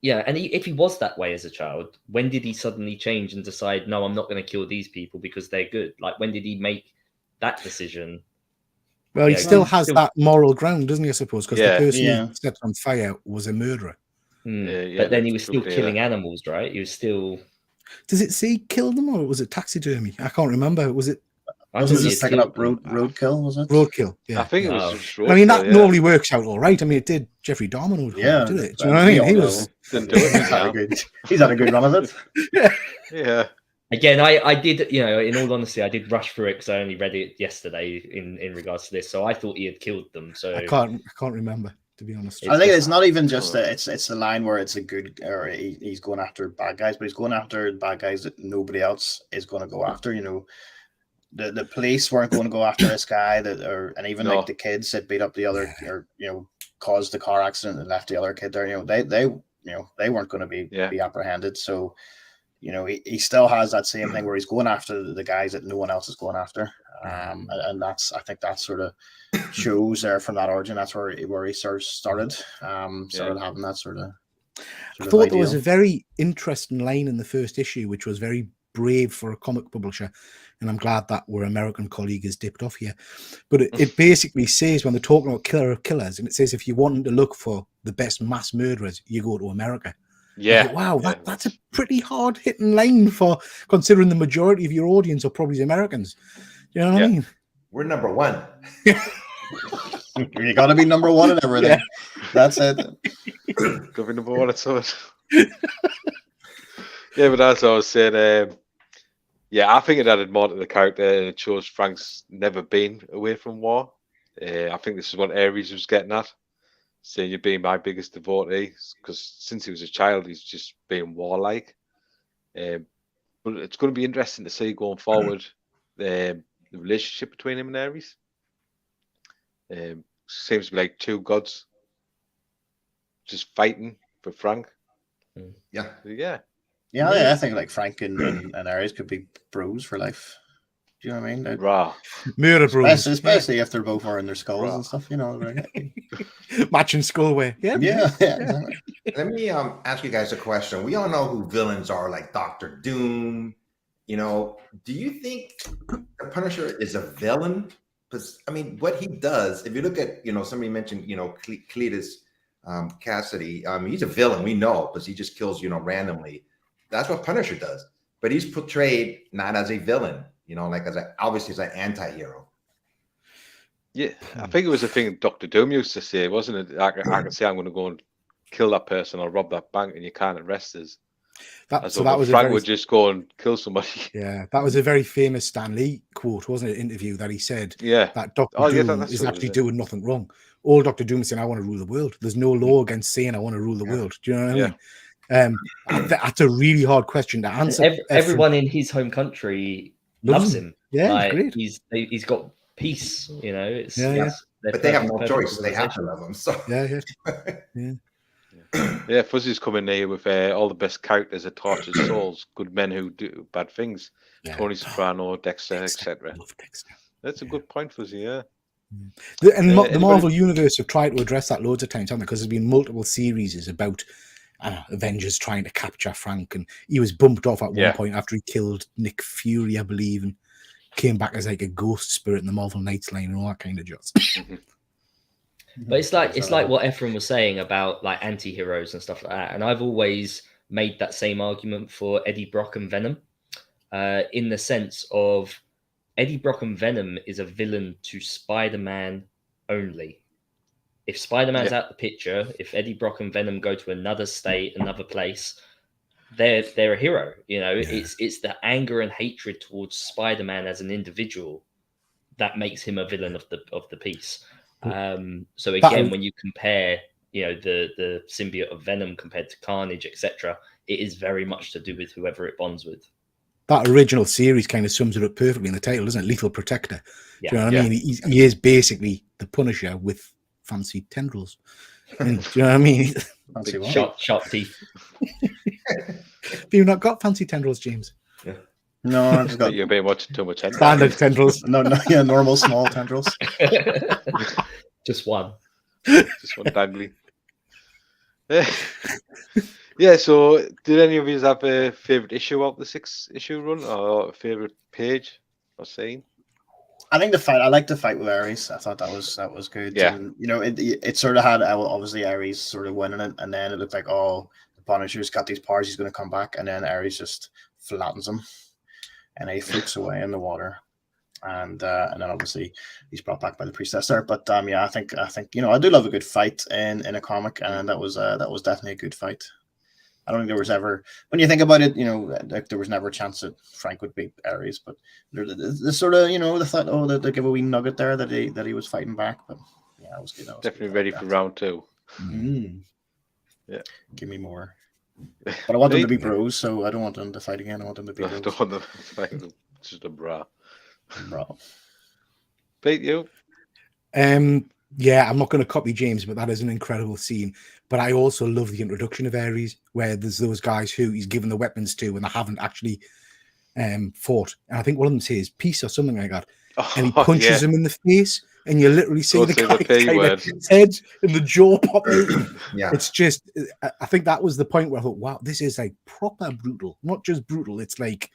and if he was that way as a child, when did he suddenly change and decide, no, I'm not going to kill these people because they're good? Like, when did he make that decision? Well, he still has that moral ground, doesn't he, I suppose? Because the person who set on fire was a murderer. But then he was still killing animals, right? He was still... Does it say kill them, or was it taxidermy? I can't remember. Was it... I was just picking up roadkill, was it? Roadkill, yeah. I think it was just roadkill. I mean, that normally works out all right. I mean, it did Jeffrey Dahmer, did it? Do you know what I mean? He was... He's had a good run of it. Yeah. Again, I did, in all honesty, I did rush through it because I only read it yesterday in regards to this. So I thought he had killed them. So I can't remember, to be honest. I think it's not even just it's a line where it's a good, or he's going after bad guys, but he's going after bad guys that nobody else is going to go after. The police weren't going to go after this guy and even like the kids that beat up the other, or caused the car accident and left the other kid there. They weren't going to be apprehended. So. He still has that same thing where he's going after the guys that no one else is going after, and I think that sort of shows there from that origin. That's where he sort of started having that sort of. I thought there was a very interesting line in the first issue, which was very brave for a comic publisher, and I'm glad that our American colleague has dipped off here. But it basically says, when they're talking about killer of killers, and it says if you want to look for the best mass murderers, you go to America. Yeah. Like, wow, that's a pretty hard hitting line for considering the majority of your audience are probably Americans. You know what I mean? We're number one. You got to be number one in everything. Yeah. That's it. Got to be number one at something. Yeah, but that's what I was saying. I think it added more to the character, and it shows Frank's never been away from war. I think this is what Ares was getting at. Saying you're being my biggest devotee, because since he was a child, he's just been warlike. But it's going to be interesting to see going forward the relationship between him and Ares. Seems to be like two gods just fighting for Frank. Yeah. I think like Frank and Ares could be bros for life. Do you know what I mean? Rah. Murder bros. Especially if they're both wearing their skulls and stuff, Matching skull wear. Yeah. Exactly. Let me ask you guys a question. We all know who villains are, like Dr. Doom. Do you think the Punisher is a villain? Because I mean, what he does, if you look at, somebody mentioned, Cletus Cassidy, he's a villain, we know, because he just kills, randomly. That's what Punisher does. But he's portrayed not as a villain. Obviously as an anti-hero. Yeah, I think it was a thing Dr. Doom used to say, wasn't it? I can say I'm going to go and kill that person or rob that bank, and you can't arrest us. That So was Frank a very would just go and kill somebody. yeah, that was a very famous Stan Lee quote, wasn't it? Interview that he said Yeah. that Doctor Oh, yeah, Doom that's is what it actually was. doing nothing wrong. All Doctor Doom is saying, "I want to rule the world." There's no law against saying, "I want to rule the world." Do you know what I mean? That's a really hard question to answer. Everyone in his home country loves him. Yeah, like, great. He's got peace. It's Yeah. But they have no choice. They have to love him. So Yeah. Yeah, Fuzzy's coming here with all the best characters of tortured souls, good men who do bad things. Yeah. Tony Soprano, Dexter, etc. Love Dexter. That's a good point, Fuzzy. Yeah. The Marvel Universe have tried to address that loads of times, haven't they? Because there's been multiple series about Avengers trying to capture Frank, and he was bumped off at one point after he killed Nick Fury, I believe, and came back as like a ghost spirit in the Marvel Knights line and all that kind of jazz. But it's like what Ephraim was saying about like anti-heroes and stuff like that. And I've always made that same argument for Eddie Brock and Venom, in the sense of Eddie Brock and Venom is a villain to Spider-Man only. If Spider-Man's out the picture, if Eddie Brock and Venom go to another state, another place, they're a hero. It's the anger and hatred towards Spider-Man as an individual that makes him a villain of the piece. So again, when you compare, the symbiote of Venom compared to Carnage, etc., it is very much to do with whoever it bonds with. That original series kind of sums it up perfectly in the title, doesn't it? Lethal Protector. Yeah. Do you know what I mean? He is basically the Punisher with fancy tendrils. Do you know what I mean? Fancy what? Sharp teeth. Have you not got fancy tendrils, James? Yeah. No, I've just got You're being watching too much. Standard tendrils. No, normal small tendrils. Just one. Just one dangly. Yeah, so did any of you have a favourite issue of the 6-issue run, or a favourite page or scene? I think I like the fight with Ares. I thought that was good. Yeah. And, it sort of had obviously Ares sort of winning it, and then it looked like, the Punisher's got these powers, he's going to come back, and then Ares just flattens him, and he floats away in the water, and then obviously he's brought back by the priestess there. But I think I do love a good fight in a comic, and that was definitely a good fight. I don't think there was ever, when you think about it, like there was never a chance that Frank would beat Ares, but the sort of, the thought, they give a wee nugget there that he was fighting back, but yeah, it was good. Definitely ready for round 2. Yeah, give me more. But I want them to be bros, so I don't want them to fight again. I want them to be bros. I don't want them to fight, just a bra. Bro. Pete, you? Yeah, I'm not going to copy James, but that is an incredible scene. But I also love the introduction of Ares, where there's those guys who he's given the weapons to and they haven't actually fought. And I think one of them says peace or something like that. And he punches him in the face, and you literally see the guy's head and the jaw pop out. Yeah. It's just, I think that was the point where I thought, wow, this is like proper brutal. Not just brutal, it's like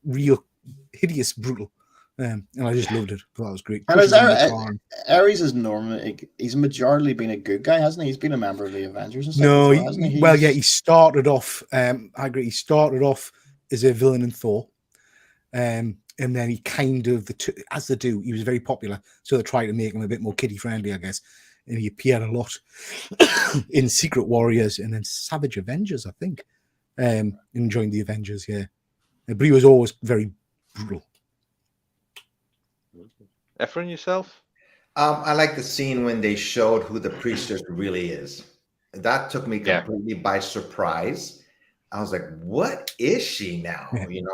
real hideous brutal. And I just loved it. That was great. And Ares is normally, he's majorly been a good guy, hasn't he? He's been a member of the Avengers and stuff. No, hasn't he? Well, yeah, he started off. I agree. He started off as a villain in Thor, and then he kind of, as they do, he was very popular, so they tried to make him a bit more kiddie friendly, I guess. And he appeared a lot in Secret Warriors and then Savage Avengers, I think. And joined the Avengers, yeah. But he was always very brutal. Ephraim, yourself? I like the scene when they showed who the priestess really is. That took me completely by surprise. I was like, what is she now?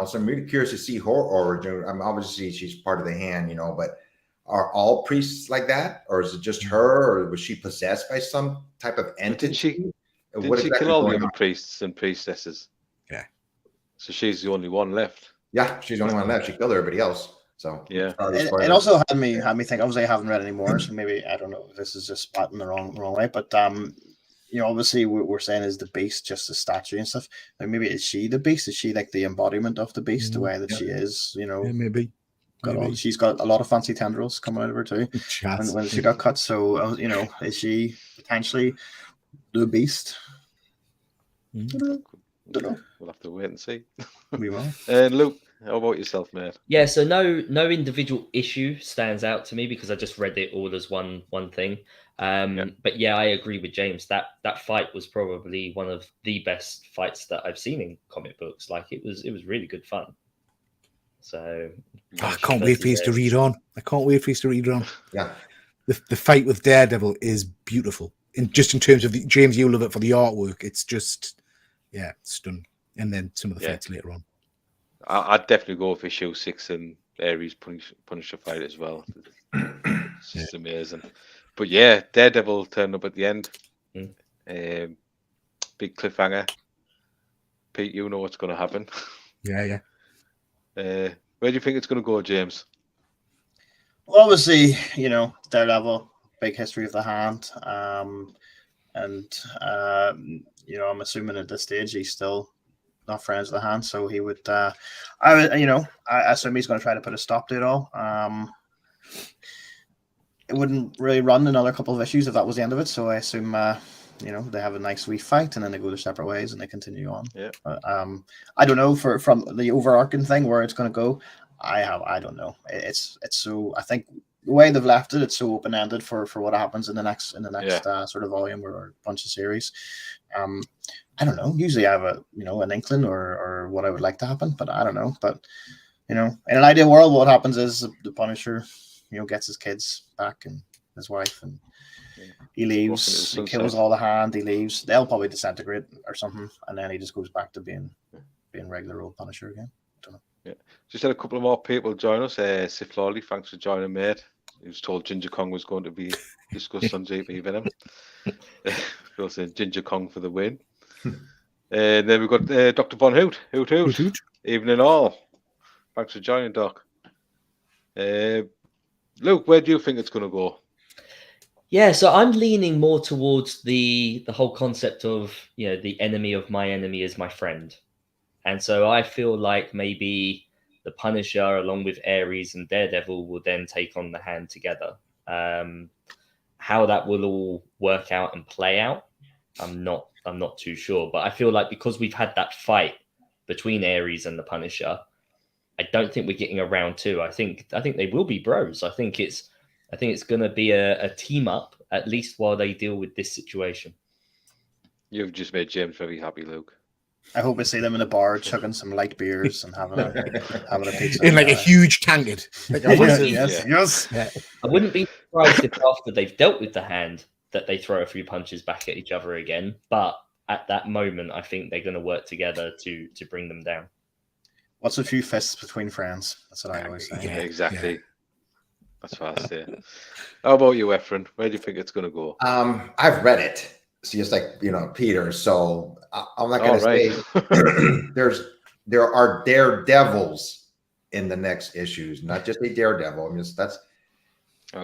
So I'm really curious to see her origin. Obviously she's part of the hand, but are all priests like that? Or is it just her? Or was she possessed by some type of entity? Did she kill all the other priests and priestesses? Yeah. So she's the only one left. Yeah, she's the only one left. She killed everybody else. So yeah, it also had me think. Obviously, I haven't read any more, so maybe I don't know if this is just spotting the wrong way. But obviously, we're saying is the beast just a statue and stuff. Like maybe is she the beast? Is she like the embodiment of the beast, the way that she is? Yeah, maybe. She's got a lot of fancy tendrils coming out of her too. When she got cut, so is she potentially the beast? Don't know. We'll have to wait and see. We will. And Luke. How about yourself, mate? Yeah, so no individual issue stands out to me because I just read it all as one thing. But yeah, I agree with James. That fight was probably one of the best fights that I've seen in comic books. Like it was really good fun. So I can't wait for you to read on. I can't wait for you to read on. Yeah. The fight with Daredevil is beautiful. In terms of James, you love it for the artwork. It's just stunning. And then some of the fights later on. I'd definitely go with issue 6 and Ares Punisher fight as well. It's just amazing. But yeah, Daredevil turned up at the end. Big cliffhanger. Pete, you know what's going to happen. Yeah. Where do you think it's going to go, James? Well, obviously, Daredevil, big history of the Hand. And I'm assuming at this stage he's still not friends with the Hand, so he would. I assume he's going to try to put a stop to it all. It wouldn't really run another couple of issues if that was the end of it. So I assume they have a nice wee fight and then they go their separate ways and they continue on. Yeah. I don't know from the overarching thing where it's going to go. I don't know. It's so, I think the way they've left it, it's so open ended for what happens in the next sort of volume or bunch of series. I don't know. Usually I have an inkling or what I would like to happen, but I don't know. But in an ideal world, what happens is the Punisher, gets his kids back and his wife, and he leaves. He kills all the Hand. He leaves. They'll probably disintegrate or something, and then he just goes back to being regular old Punisher again. I don't know. Yeah. Just had a couple of more people join us. Sif Lawley, thanks for joining, mate. He was told Ginger Kong was going to be discussed on JP Venom. We'll say Ginger Kong for the win. And then we've got Dr. Von Hoot. Hoot. Evening all. Thanks for joining, Doc. Luke, where do you think it's going to go? Yeah, so I'm leaning more towards the whole concept of, the enemy of my enemy is my friend. And so I feel like maybe the Punisher, along with Ares and Daredevil, will then take on the Hand together. How that will all work out and play out, I'm not too sure. But I feel like because we've had that fight between Ares and the Punisher, I don't think we're getting a round 2. I think they will be bros. I think it's going to be a team up, at least while they deal with this situation. You've just made James very happy, Luke. I hope I see them in a bar chugging some light beers and having a pizza. In like a huge tankard. Yes. I wouldn't be surprised if after they've dealt with the Hand that they throw a few punches back at each other again. But at that moment, I think they're going to work together to bring them down. What's a few fists between friends? That's what I always say. Yeah, exactly. Yeah. That's what I say. How about you, Efren? Where do you think it's going to go? I've read it. So just like Peter. So I'm not going to say there are daredevils in the next issues, not just a daredevil. I mean,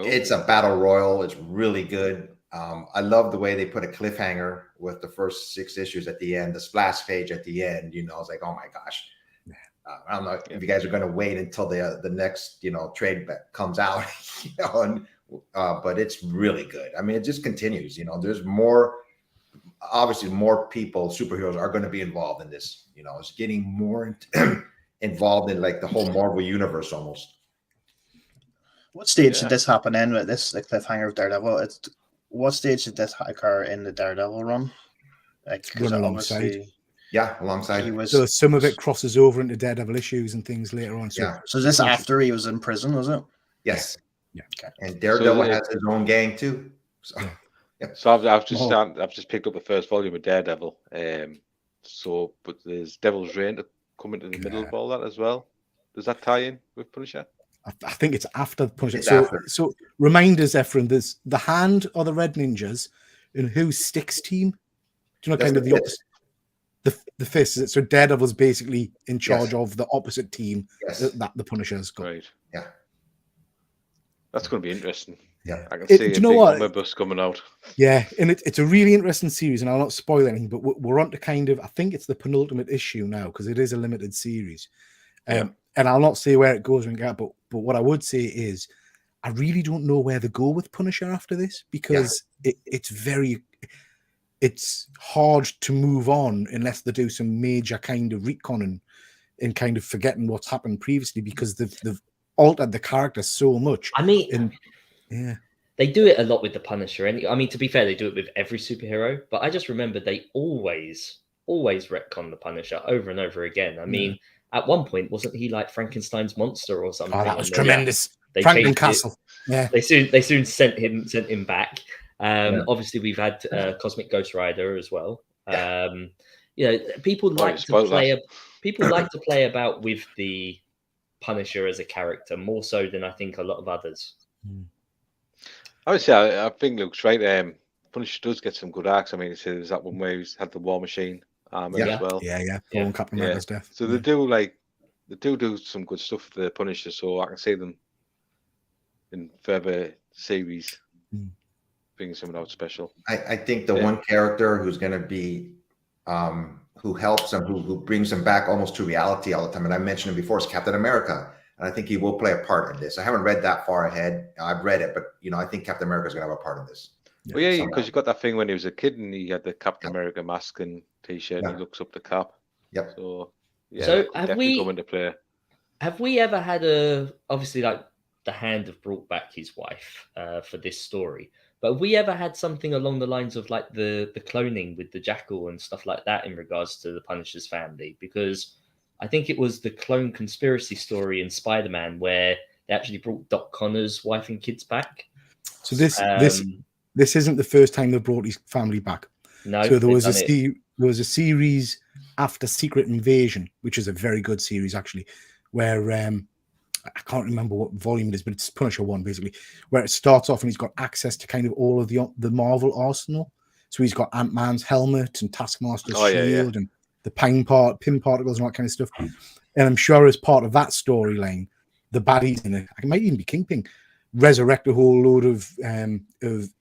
it's a battle royal. It's really good. I love the way they put a cliffhanger with the first 6 issues at the end, the splash page at the end. It's like, oh my gosh. I don't know if you guys are going to wait until the next trade comes out, but it's really good. I mean, it just continues. There's more. Obviously, more superheroes are going to be involved in this. It's getting more involved in like the whole Marvel universe almost. What stage did this happen in with this cliffhanger of Daredevil? What stage did this occur in the Daredevil run? Run alongside. Yeah, alongside. So some of it crosses over into Daredevil issues and things later on. So this after he was in prison, was it? Yes. Yeah. Okay. And Daredevil has his own gang too. So. Yeah. So I've just picked up the first volume of Daredevil. But there's Devil's Reign to come into the middle of all that as well. Does that tie in with Punisher? I think it's after the Punisher. So remind us, Efren, there's the Hand or the Red Ninjas, and who's Stick's team? Do you know kind of the opposite? The Fist, is it? So Daredevil's basically in charge of the opposite team that the Punisher's got. Right. Yeah. That's going to be interesting. Yeah. I can see do you know what? Omnibus coming out. Yeah, and it's a really interesting series, and I'll not spoil anything, but we're on to kind of, I think it's the penultimate issue now, because it is a limited series. And I'll not say where it goes, but what I would say is, I really don't know where to go with Punisher after this, because it's hard to move on unless they do some major kind of retconning. and kind of forgetting what's happened previously because they've altered the character so much. I mean, And yeah, they do it a lot with the Punisher. And I mean, to be fair, they do it with every superhero. But I just remember they always retcon the Punisher over and over again. I mean, at one point, wasn't he like Frankenstein's monster or something? oh, that was And tremendous. They Franklin changed it. Castle. Yeah, They soon sent him back. Obviously, we've had Cosmic Ghost Rider as well. People like to play about with the Punisher as a character more so than I think a lot of others. I would say I think Luke's right. Punisher does get some good arcs. I mean, there's that one where he's had the War Machine armor as well. Following Captain America's death. So they do some good stuff for the Punisher. So I can see them in further series bringing something out special. I think the one character who's going to be who helps him, who brings him back almost to reality all the time, and I mentioned him before, is Captain America. And I think he will play a part in this. I haven't read that far ahead. I've read it, but I think Captain America is going to have a part in this. Well, yeah, because you got that thing when he was a kid and he had the Captain America mask and T-shirt, and he looks up the Cap. Yep. So have we come into play? Have we ever had obviously like the Hand have brought back his wife for this story, but have we ever had something along the lines of like the cloning with the Jackal and stuff like that in regards to the Punisher's family? Because I think it was the clone conspiracy story in Spider-Man where they actually brought Doc Connor's wife and kids back. So this isn't the first time they brought his family back. No. So there was a series after Secret Invasion, which is a very good series actually, where I can't remember what volume it is, but it's Punisher 1 basically, where it starts off and he's got access to kind of all of the Marvel arsenal. So he's got Ant-Man's helmet and Taskmaster's shield and the pin particles and all that kind of stuff. And I'm sure as part of that storyline, the baddies in it, it might even be Kingpin, resurrect a whole load of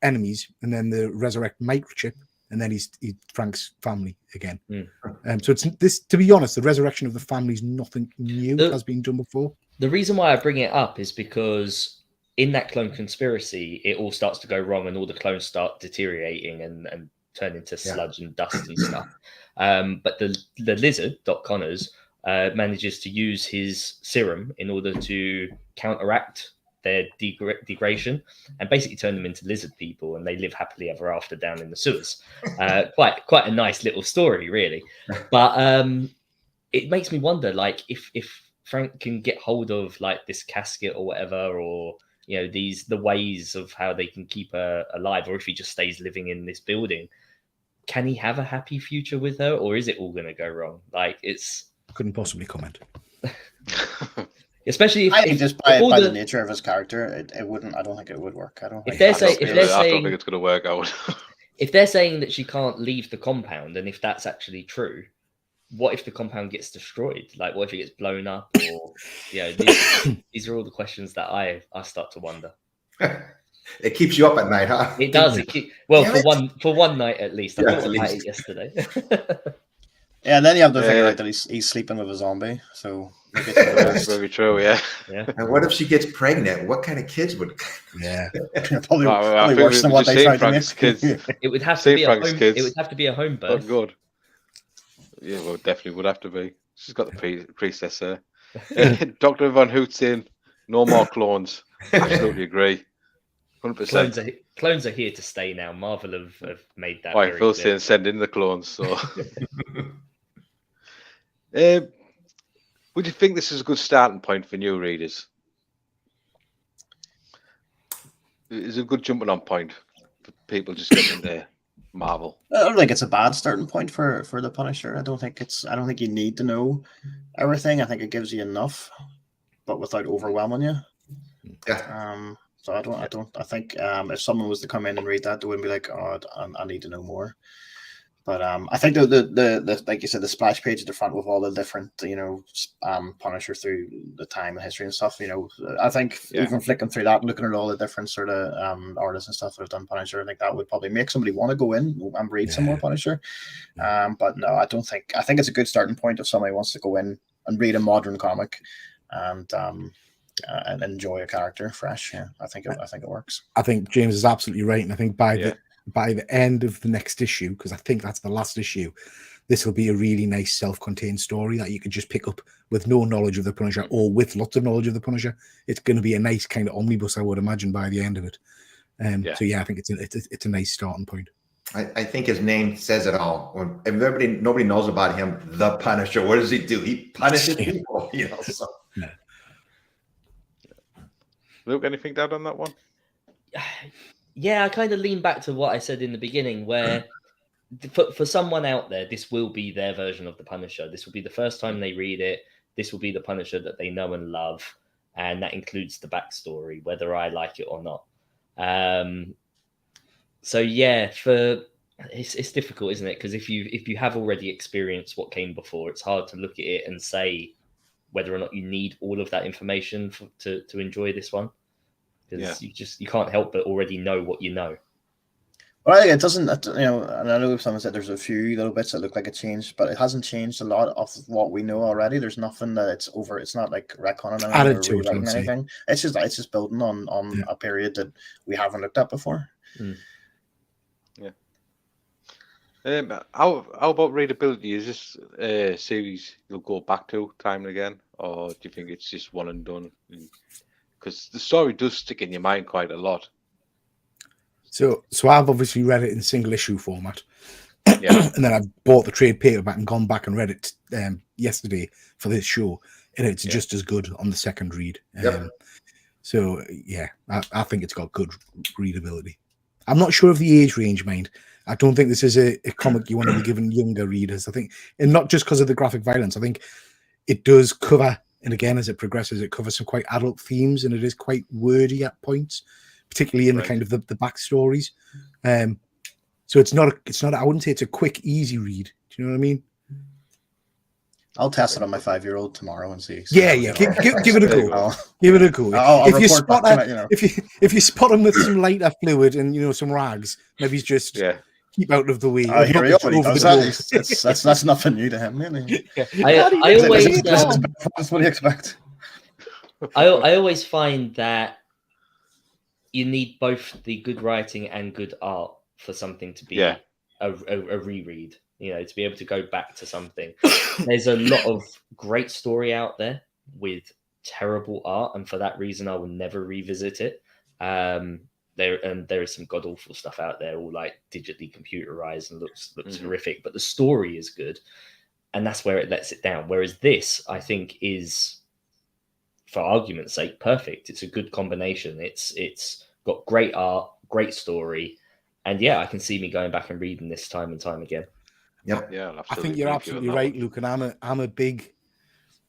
enemies, and then they resurrect Microchip, and then he's Frank's family again. So it's this. To be honest, the resurrection of the family is nothing new. It has been done before. The reason why I bring it up is because in that clone conspiracy, it all starts to go wrong, and all the clones start deteriorating and turn into sludge and dust and stuff. But the lizard, Doc Connors, manages to use his serum in order to counteract their degradation and basically turn them into lizard people, and they live happily ever after down in the sewers. Quite a nice little story, really. But it makes me wonder, like, if Frank can get hold of like this casket or whatever, or the ways of how they can keep her alive, or if he just stays living in this building, can he have a happy future with her, or is it all going to go wrong? Like, couldn't possibly comment. Especially if, I think just by the nature of his character, it wouldn't. I don't think it would work. I don't think I don't think it's going to work out. If they're saying that she can't leave the compound, and if that's actually true, what if the compound gets destroyed? Like, what if it gets blown up? Or these are all the questions that I start to wonder. It keeps you up at night, huh? It does. For one night at least. I thought about it yesterday. Yeah, and then you have to figure out that he's sleeping with a zombie. So that's very true. Yeah. And what if she gets pregnant? What kind of kids would? Yeah. probably worse than what they tried to make. Kids. It would have to be It would have to be a home birth. Oh, good. Yeah, well, definitely would have to be. She's got the priestess there. Dr. Von Hoot saying, no more clones. Absolutely agree. 100%. Clones are here to stay now. Marvel have made that. Right, Phil's saying send in the clones. So, would you think this is a good starting point for new readers? Is it a good jumping on point for people just getting there? Marvel. I don't think it's a bad starting point for the Punisher. I don't think you need to know everything. I think it gives you enough, but without overwhelming you. Yeah. So I think if someone was to come in and read that, they wouldn't be like, oh, I need to know more. But I think the like you said, the splash page at the front with all the different Punisher through the time and history and stuff. I think even flicking through that, looking at all the different sort of artists and stuff that have done Punisher, I think that would probably make somebody want to go in and read some more Punisher. But no, I don't think. I think it's a good starting point if somebody wants to go in and read a modern comic and enjoy a character fresh. Yeah, I think it works. I think James is absolutely right, and I think by the end of the next issue, because I think that's the last issue, this will be a really nice self-contained story that you could just pick up with no knowledge of the Punisher or with lots of knowledge of the Punisher. It's going to be a nice kind of omnibus, I would imagine, by the end of it. So yeah, I think it's a nice starting point. I think his name says it all. When nobody knows about him, the Punisher. What does he do? He punishes people, you know. So. Yeah. Luke, anything to add on that one? Yeah, I kind of lean back to what I said in the beginning, where for someone out there, this will be their version of the Punisher. This will be the first time they read it. This will be the Punisher that they know and love, and that includes the backstory, whether I like it or not. So yeah, it's difficult, isn't it? Because if you have already experienced what came before, it's hard to look at it and say whether or not you need all of that information to enjoy this one. Because you can't help but already know what you know. Well, it doesn't, you know, and I know someone said there's a few little bits that look like it changed, but it hasn't changed a lot of what we know already. There's nothing that it's over. It's not like retconning Added or to it, rewriting anything. It's just building on a period that we haven't looked at before. Yeah. How about readability? Is this a series you'll go back to time and again, or do you think it's just one and done? Because the story does stick in your mind quite a lot. So I've obviously read it in single issue format. Yeah. And then I bought the trade paperback and gone back and read it yesterday for this show, and it's just as good on the second read. So yeah, I think it's got good readability. I'm not sure of the age range, mind. I don't think this is a comic you want to be giving younger readers. I think, and not just because of the graphic violence. I think it does cover, and again, as it progresses, it covers some quite adult themes, and it is quite wordy at points, particularly in the kind of the backstories. So it's not. I wouldn't say it's a quick, easy read. Do you know what I mean? I'll test it on my 5-year-old tomorrow and see. Yeah. Give it a go. Give it a go. I'll if you report spot back tonight, if you spot him with some lighter fluid and some rags, maybe he's just keep out of the way. Oh, here he does that. That's nothing new to him, really. I always that's what do you expect? I always find that you need both the good writing and good art for something to be a reread. You know, to be able to go back to something. There's a lot of great story out there with terrible art, and for that reason, I will never revisit it. There is some god awful stuff out there, all like digitally computerized and looks horrific, but the story is good, and that's where it lets it down. Whereas this, I think, is, for argument's sake, perfect. It's a good combination. It's got great art, great story, and I can see me going back and reading this time and time again. Yep. Yeah, I think you're absolutely right, Luke. And I'm a big.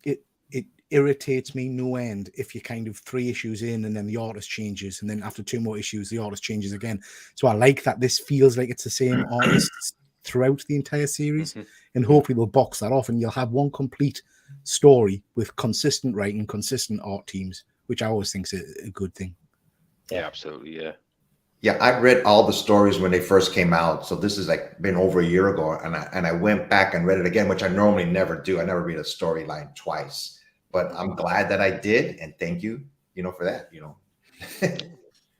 It irritates me no end if you're kind of 3 issues in and then the artist changes, and then after 2 more issues the artist changes again. So I like that this feels like it's the same artists throughout the entire series, and hopefully they'll box that off and you'll have one complete story with consistent writing, consistent art teams, which I always think is a good thing. Yeah, absolutely. Yeah, I read all the stories when they first came out. So this is like been over a year ago, and I went back and read it again, which I normally never do. I never read a storyline twice, but I'm glad that I did, and thank you, for that.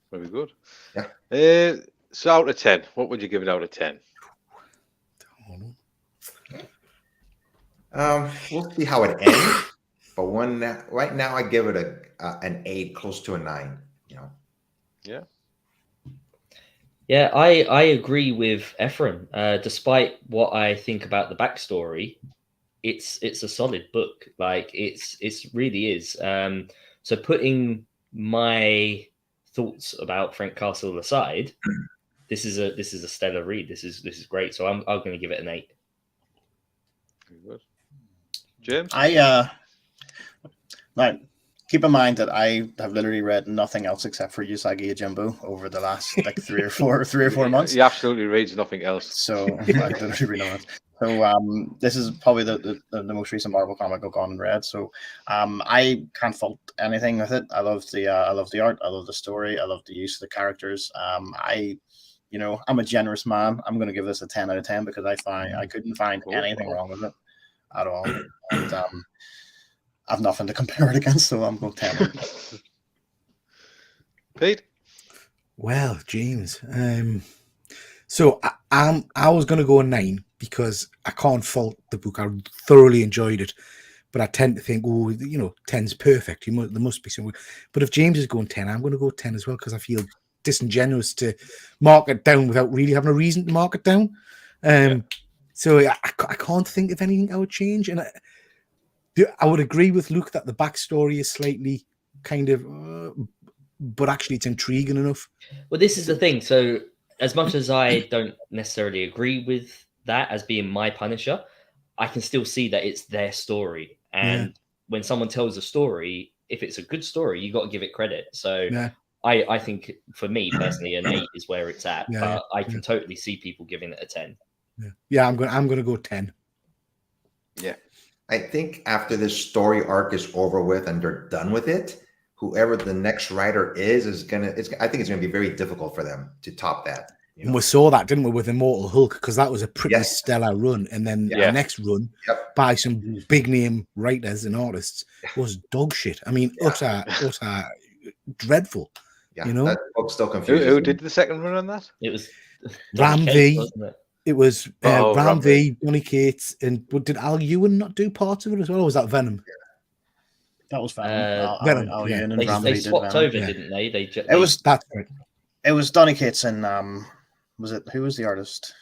Very good. Yeah. So out of 10, what would you give it out of 10? We'll see how it ends, but right now I give it an 8, close to a 9. Yeah. Yeah, I agree with Ephraim. Despite what I think about the backstory, it's a solid book. Like it's really is. So putting my thoughts about Frank Castle aside, this is a stellar read. This is great. So I'm going to give it an 8. Very good. James? Now, keep in mind that I have literally read nothing else except for Usagi Yojimbo over the last like 3 or 4 months. He absolutely reads nothing else. So I literally read nothing. So this is probably the most recent Marvel comic I've gone and read. So I can't fault anything with it. I love the art. I love the story. I love the use of the characters. I'm a generous man. I'm going to give this a 10 out of 10 because I couldn't find anything wrong with it at all. And I've nothing to compare it against, so I'm going 10. Pete? Well, James. So I was going to go a 9, because I can't fault the book. I thoroughly enjoyed it, but I tend to think, oh, 10's perfect. There must be some. But if James is going 10, I'm going to go 10 as well because I feel disingenuous to mark it down without really having a reason to mark it down. So I can't think of anything I would change, and I would agree with Luke that the backstory is slightly kind of, but actually it's intriguing enough. Well, this is the thing. So as much as I don't necessarily agree with that as being my Punisher, I can still see that it's their story. And when someone tells a story, if it's a good story, you got to give it credit. So I think for me personally, an 8 is where it's at, but I can totally see people giving it a 10. I'm going to go 10. Yeah. I think after this story arc is over with and they're done with it, whoever the next writer is I think it's gonna be very difficult for them to top that. And we saw that, didn't we, with Immortal Hulk, because that was a pretty stellar run, and then the next run by some big name writers and artists was dog shit. I mean, utter dreadful. Yeah, that book still confuses Who me. did the second run on that? It was Ram V. wasn't it? It was Ram V, Donny Cates, and did Al Ewan not do parts of it as well, or was that Venom? That was Venom. Venom, Al yeah. Ewan and Ram They V did swapped Venom. over, didn't they? That's right. It was Donny Cates and who was the artist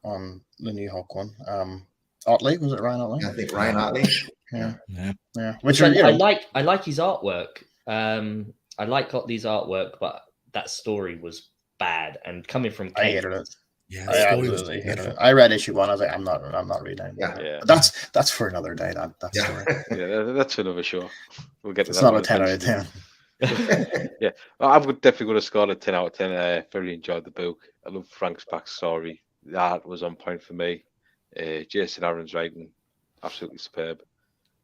on the New Hulk one? Otley, was it Ryan Otley? I think Ryan Otley. Yeah. Which I like his artwork. I like Otley's artwork, but that story was bad. And coming from I hated it. Yeah, I absolutely hated it. I read issue 1. I was like, I'm not reading. Yeah. But that's for another day. That story. Yeah, that's another show. We'll get to It's that. not a 10 out of 10. Yeah, well, I'm definitely going to score a 10 out of 10. I very enjoyed the book. I love Frank's backstory. The art was on point for me. Jason Aaron's writing, absolutely superb.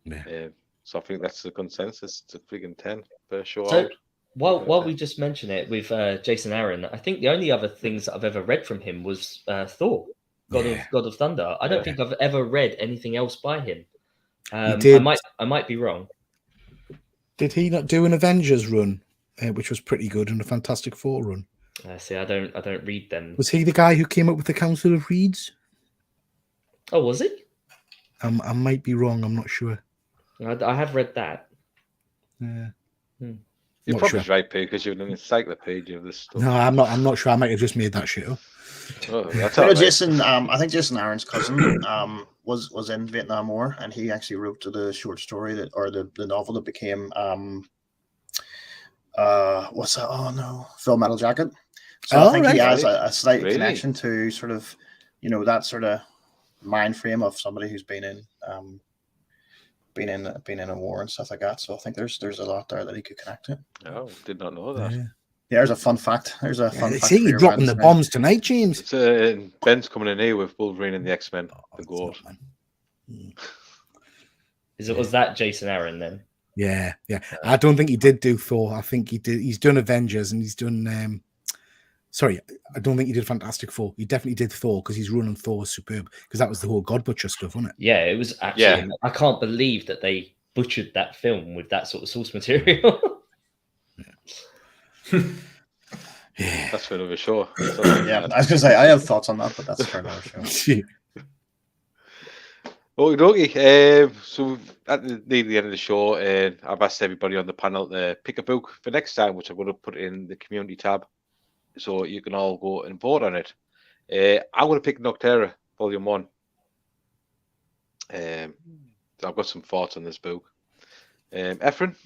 Yeah. So I think that's the consensus. It's a friggin' 10 per show. So out. while we just mention it with Jason Aaron, I think the only other things that I've ever read from him was Thor, God of Thunder. I don't think I've ever read anything else by him. I might be wrong. Did he not do an Avengers run, which was pretty good, and a Fantastic Four run? See, I don't read them. Was he the guy who came up with the Council of Reeds? Oh, was he? I might be wrong. I'm not sure. I have read that. Yeah. You're Not probably sure. right, Pete, because you're an encyclopedia of this stuff. No, I'm not. I'm not sure. I might have just made that shit up. Oh, that's all right. Jason, I think Jason Aaron's cousin was in Vietnam War, and he actually wrote the short story the novel that became what's that? Oh no, Full Metal Jacket. So I think he has a slight connection to sort of, that sort of mind frame of somebody who's been in a war and stuff like that. So I think there's a lot there that he could connect to. Oh, did not know that. Yeah. There's a fun fact. There's a fun fact. See, you're dropping the bombs tonight, James. It's, Ben's coming in here with Wolverine and the X-Men. The goat. Was that Jason Aaron then? Yeah. I don't think he did do Thor. I think he did. He's done Avengers and he's done. Sorry, I don't think he did Fantastic Four. He definitely did Thor because he's running Thor superb because that was the whole God Butcher stuff, wasn't it? Yeah, it was actually. Yeah. I can't believe that they butchered that film with that sort of source material. Yeah, that's for another show. Yeah, I was gonna say I have thoughts on that, but that's for another show. Okay. So at near the end of the show, I've asked everybody on the panel to pick a book for next time, which I'm going to put in the community tab, so you can all go and vote on it. I'm going to pick Noctera, Volume 1. I've got some thoughts on this book. Efren?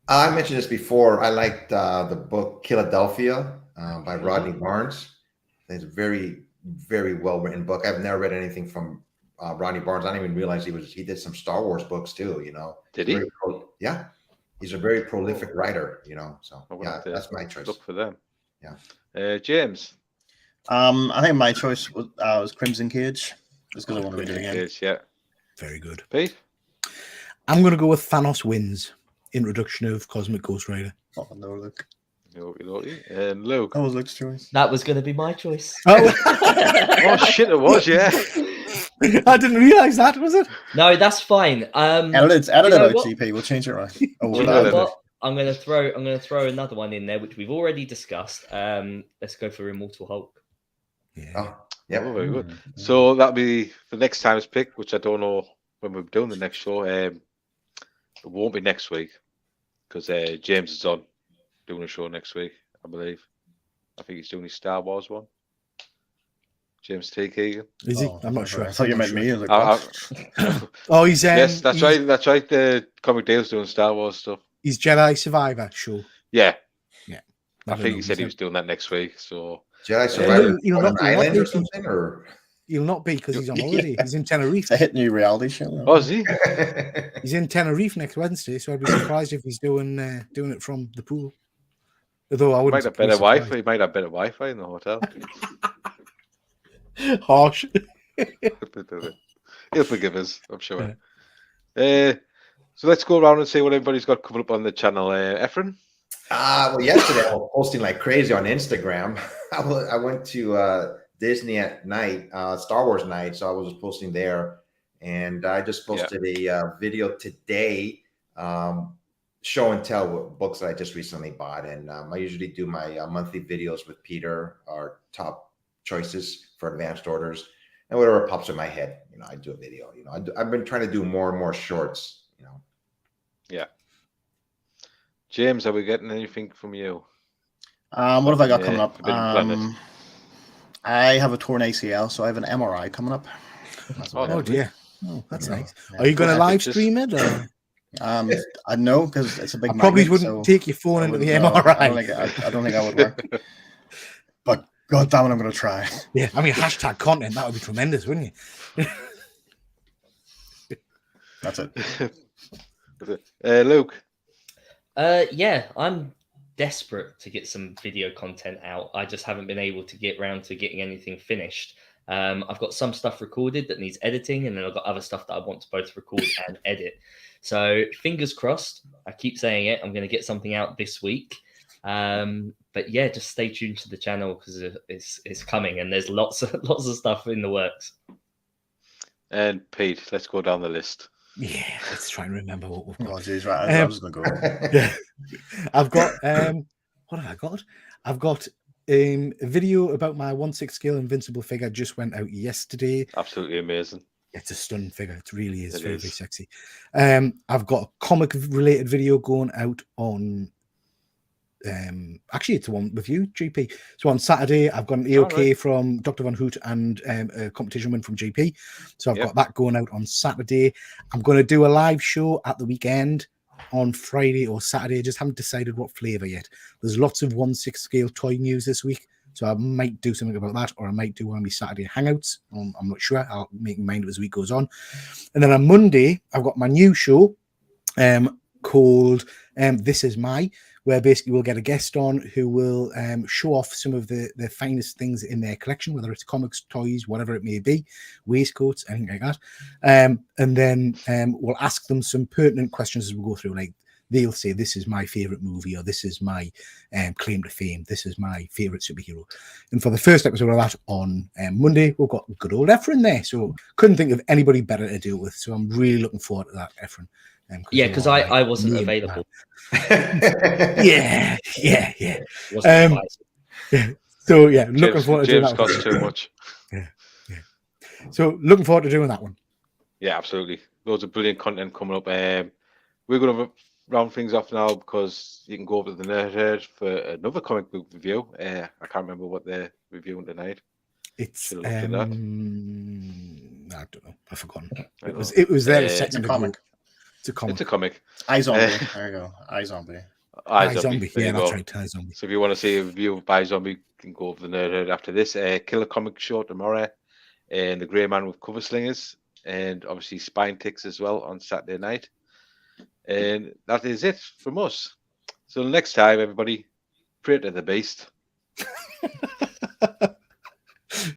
I mentioned this before. I liked the book Philadelphia by Rodney Barnes. It's a very, very well written book. I've never read anything from Rodney Barnes. I didn't even realize he did some Star Wars books too. Did he? Yeah, he's a very prolific writer. So yeah, that's my choice. Look for them. Yeah. James. I think my choice was Crimson Cage, just because I want to read it again. Cage, yeah. Very good. Pete? I'm going to go with Thanos Wins. Introduction of Cosmic Ghost Rider. Oh no, Luke. And Luke. That was Luke's choice. That was going to be my choice. Oh, oh shit! It was, yeah. I didn't realize that, was it? No, that's fine. Edit it out, GP. We'll change it right. I'm going to throw another one in there, which we've already discussed. Let's go for Immortal Hulk. Yeah. Yep. Oh, very good. So that'll be for next time's pick, which I don't know when we're doing the next show. It won't be next week because James is on doing a show next week, I believe. I think he's doing his Star Wars one. James T. Keegan. Is he? Oh, I'm not sure. I thought you meant me. I was like, what? Oh, he's yes, that's he's, right. That's right. The Comic Dale's doing Star Wars stuff. He's Jedi Survivor show. Yeah. Yeah. I think he said he was doing that next week. So Jedi Survivor he'll on not an be island or like something, or he'll not be because he's on holiday. He's in Tenerife. It's a hit new reality show. oh, is he? He's in Tenerife next Wednesday, so I'd be surprised if he's doing it from the pool. Although I He wouldn't. might have better Wi-Fi. He might have better Wi-Fi in the hotel. Harsh. He'll forgive us, I'm sure. So let's go around and see what everybody's got coming up on the channel. Efren? Well, yesterday I was posting like crazy on Instagram. I went to Disney at night, Star Wars night, so I was posting there, and I just posted a video today, show and tell what books that I just recently bought, and I usually do my monthly videos with Peter, our top choices for advanced orders, and whatever pops in my head, I do a video. I've been trying to do more and more shorts. Yeah. James, are we getting anything from you? What have I got coming up? a bit of Planet. I have a torn ACL, so I have an MRI coming up. Oh dear. Oh, that's nice. Yeah. Are you going to live pictures. stream it? Or? I know because it's a big. I probably magnet, wouldn't take your phone I into the wouldn't know. MRI. I don't think I would work. But God damn it, I'm going to try. Yeah, I mean, hashtag content, that would be tremendous, wouldn't you? That's it. Luke? Yeah, I'm desperate to get some video content out. I just haven't been able to get around to getting anything finished. I've got some stuff recorded that needs editing, and then I've got other stuff that I want to both record and edit. So fingers crossed. I keep saying it. I'm going to get something out this week. But yeah, just stay tuned to the channel because it's coming, and there's lots of stuff in the works. And Pete, let's go down the list. Yeah, let's try and remember what we've got. Oh, geez, right. I was going to go. Yeah. I've got what have I got? I've got a video about my 1/6 scale invincible figure just went out yesterday. Absolutely amazing. It's a stunning figure. It really is. It Very, is. very sexy. I've got a comic related video going out on actually it's the one with you, GP. So on Saturday I've got an AOK from Dr. Von Hoot and a competition win from GP. So I've got that going out on Saturday. I'm going to do a live show at the weekend on Friday or Saturday. I just haven't decided what flavor yet. There's lots of 1/6 scale toy news this week, so I might do something about that, or I might do one of my Saturday hangouts. I'm not sure. I'll make my mind up as the week goes on. And then on Monday I've got my new show called This Is My, where basically we'll get a guest on who will show off some of the finest things in their collection, whether it's comics, toys, whatever it may be, waistcoats, anything like that. And then we'll ask them some pertinent questions as we go through. Like they'll say, this is my favorite movie, or this is my claim to fame, this is my favorite superhero. And for the first episode of that on Monday, we've got good old Efren there. So couldn't think of anybody better to do it with. So I'm really looking forward to that, Efren. Yeah, because I wasn't available. yeah. Wasn't So yeah, looking forward to doing James that. costs too much. Yeah. So looking forward to doing that one. Yeah, absolutely. Loads of brilliant content coming up. We're going to round things off now because you can go over to the Nerd Herd for another comic book review. I can't remember what they're reviewing tonight. It's Should've looked at that. I don't know. I've forgotten. It was there a It's second a ago. comic. It's a comic. It's a comic. iZombie. There you go. iZombie. iZombie. There Yeah, you that's go. right. iZombie. So if you want to see a review of iZombie, you can go over the Nerd Herd after this. Killer Comic Show tomorrow, and The Grey Man with Cover Slingers, and obviously Spine Ticks as well on Saturday night. And that is it from us. So next time, everybody, pray to the beast.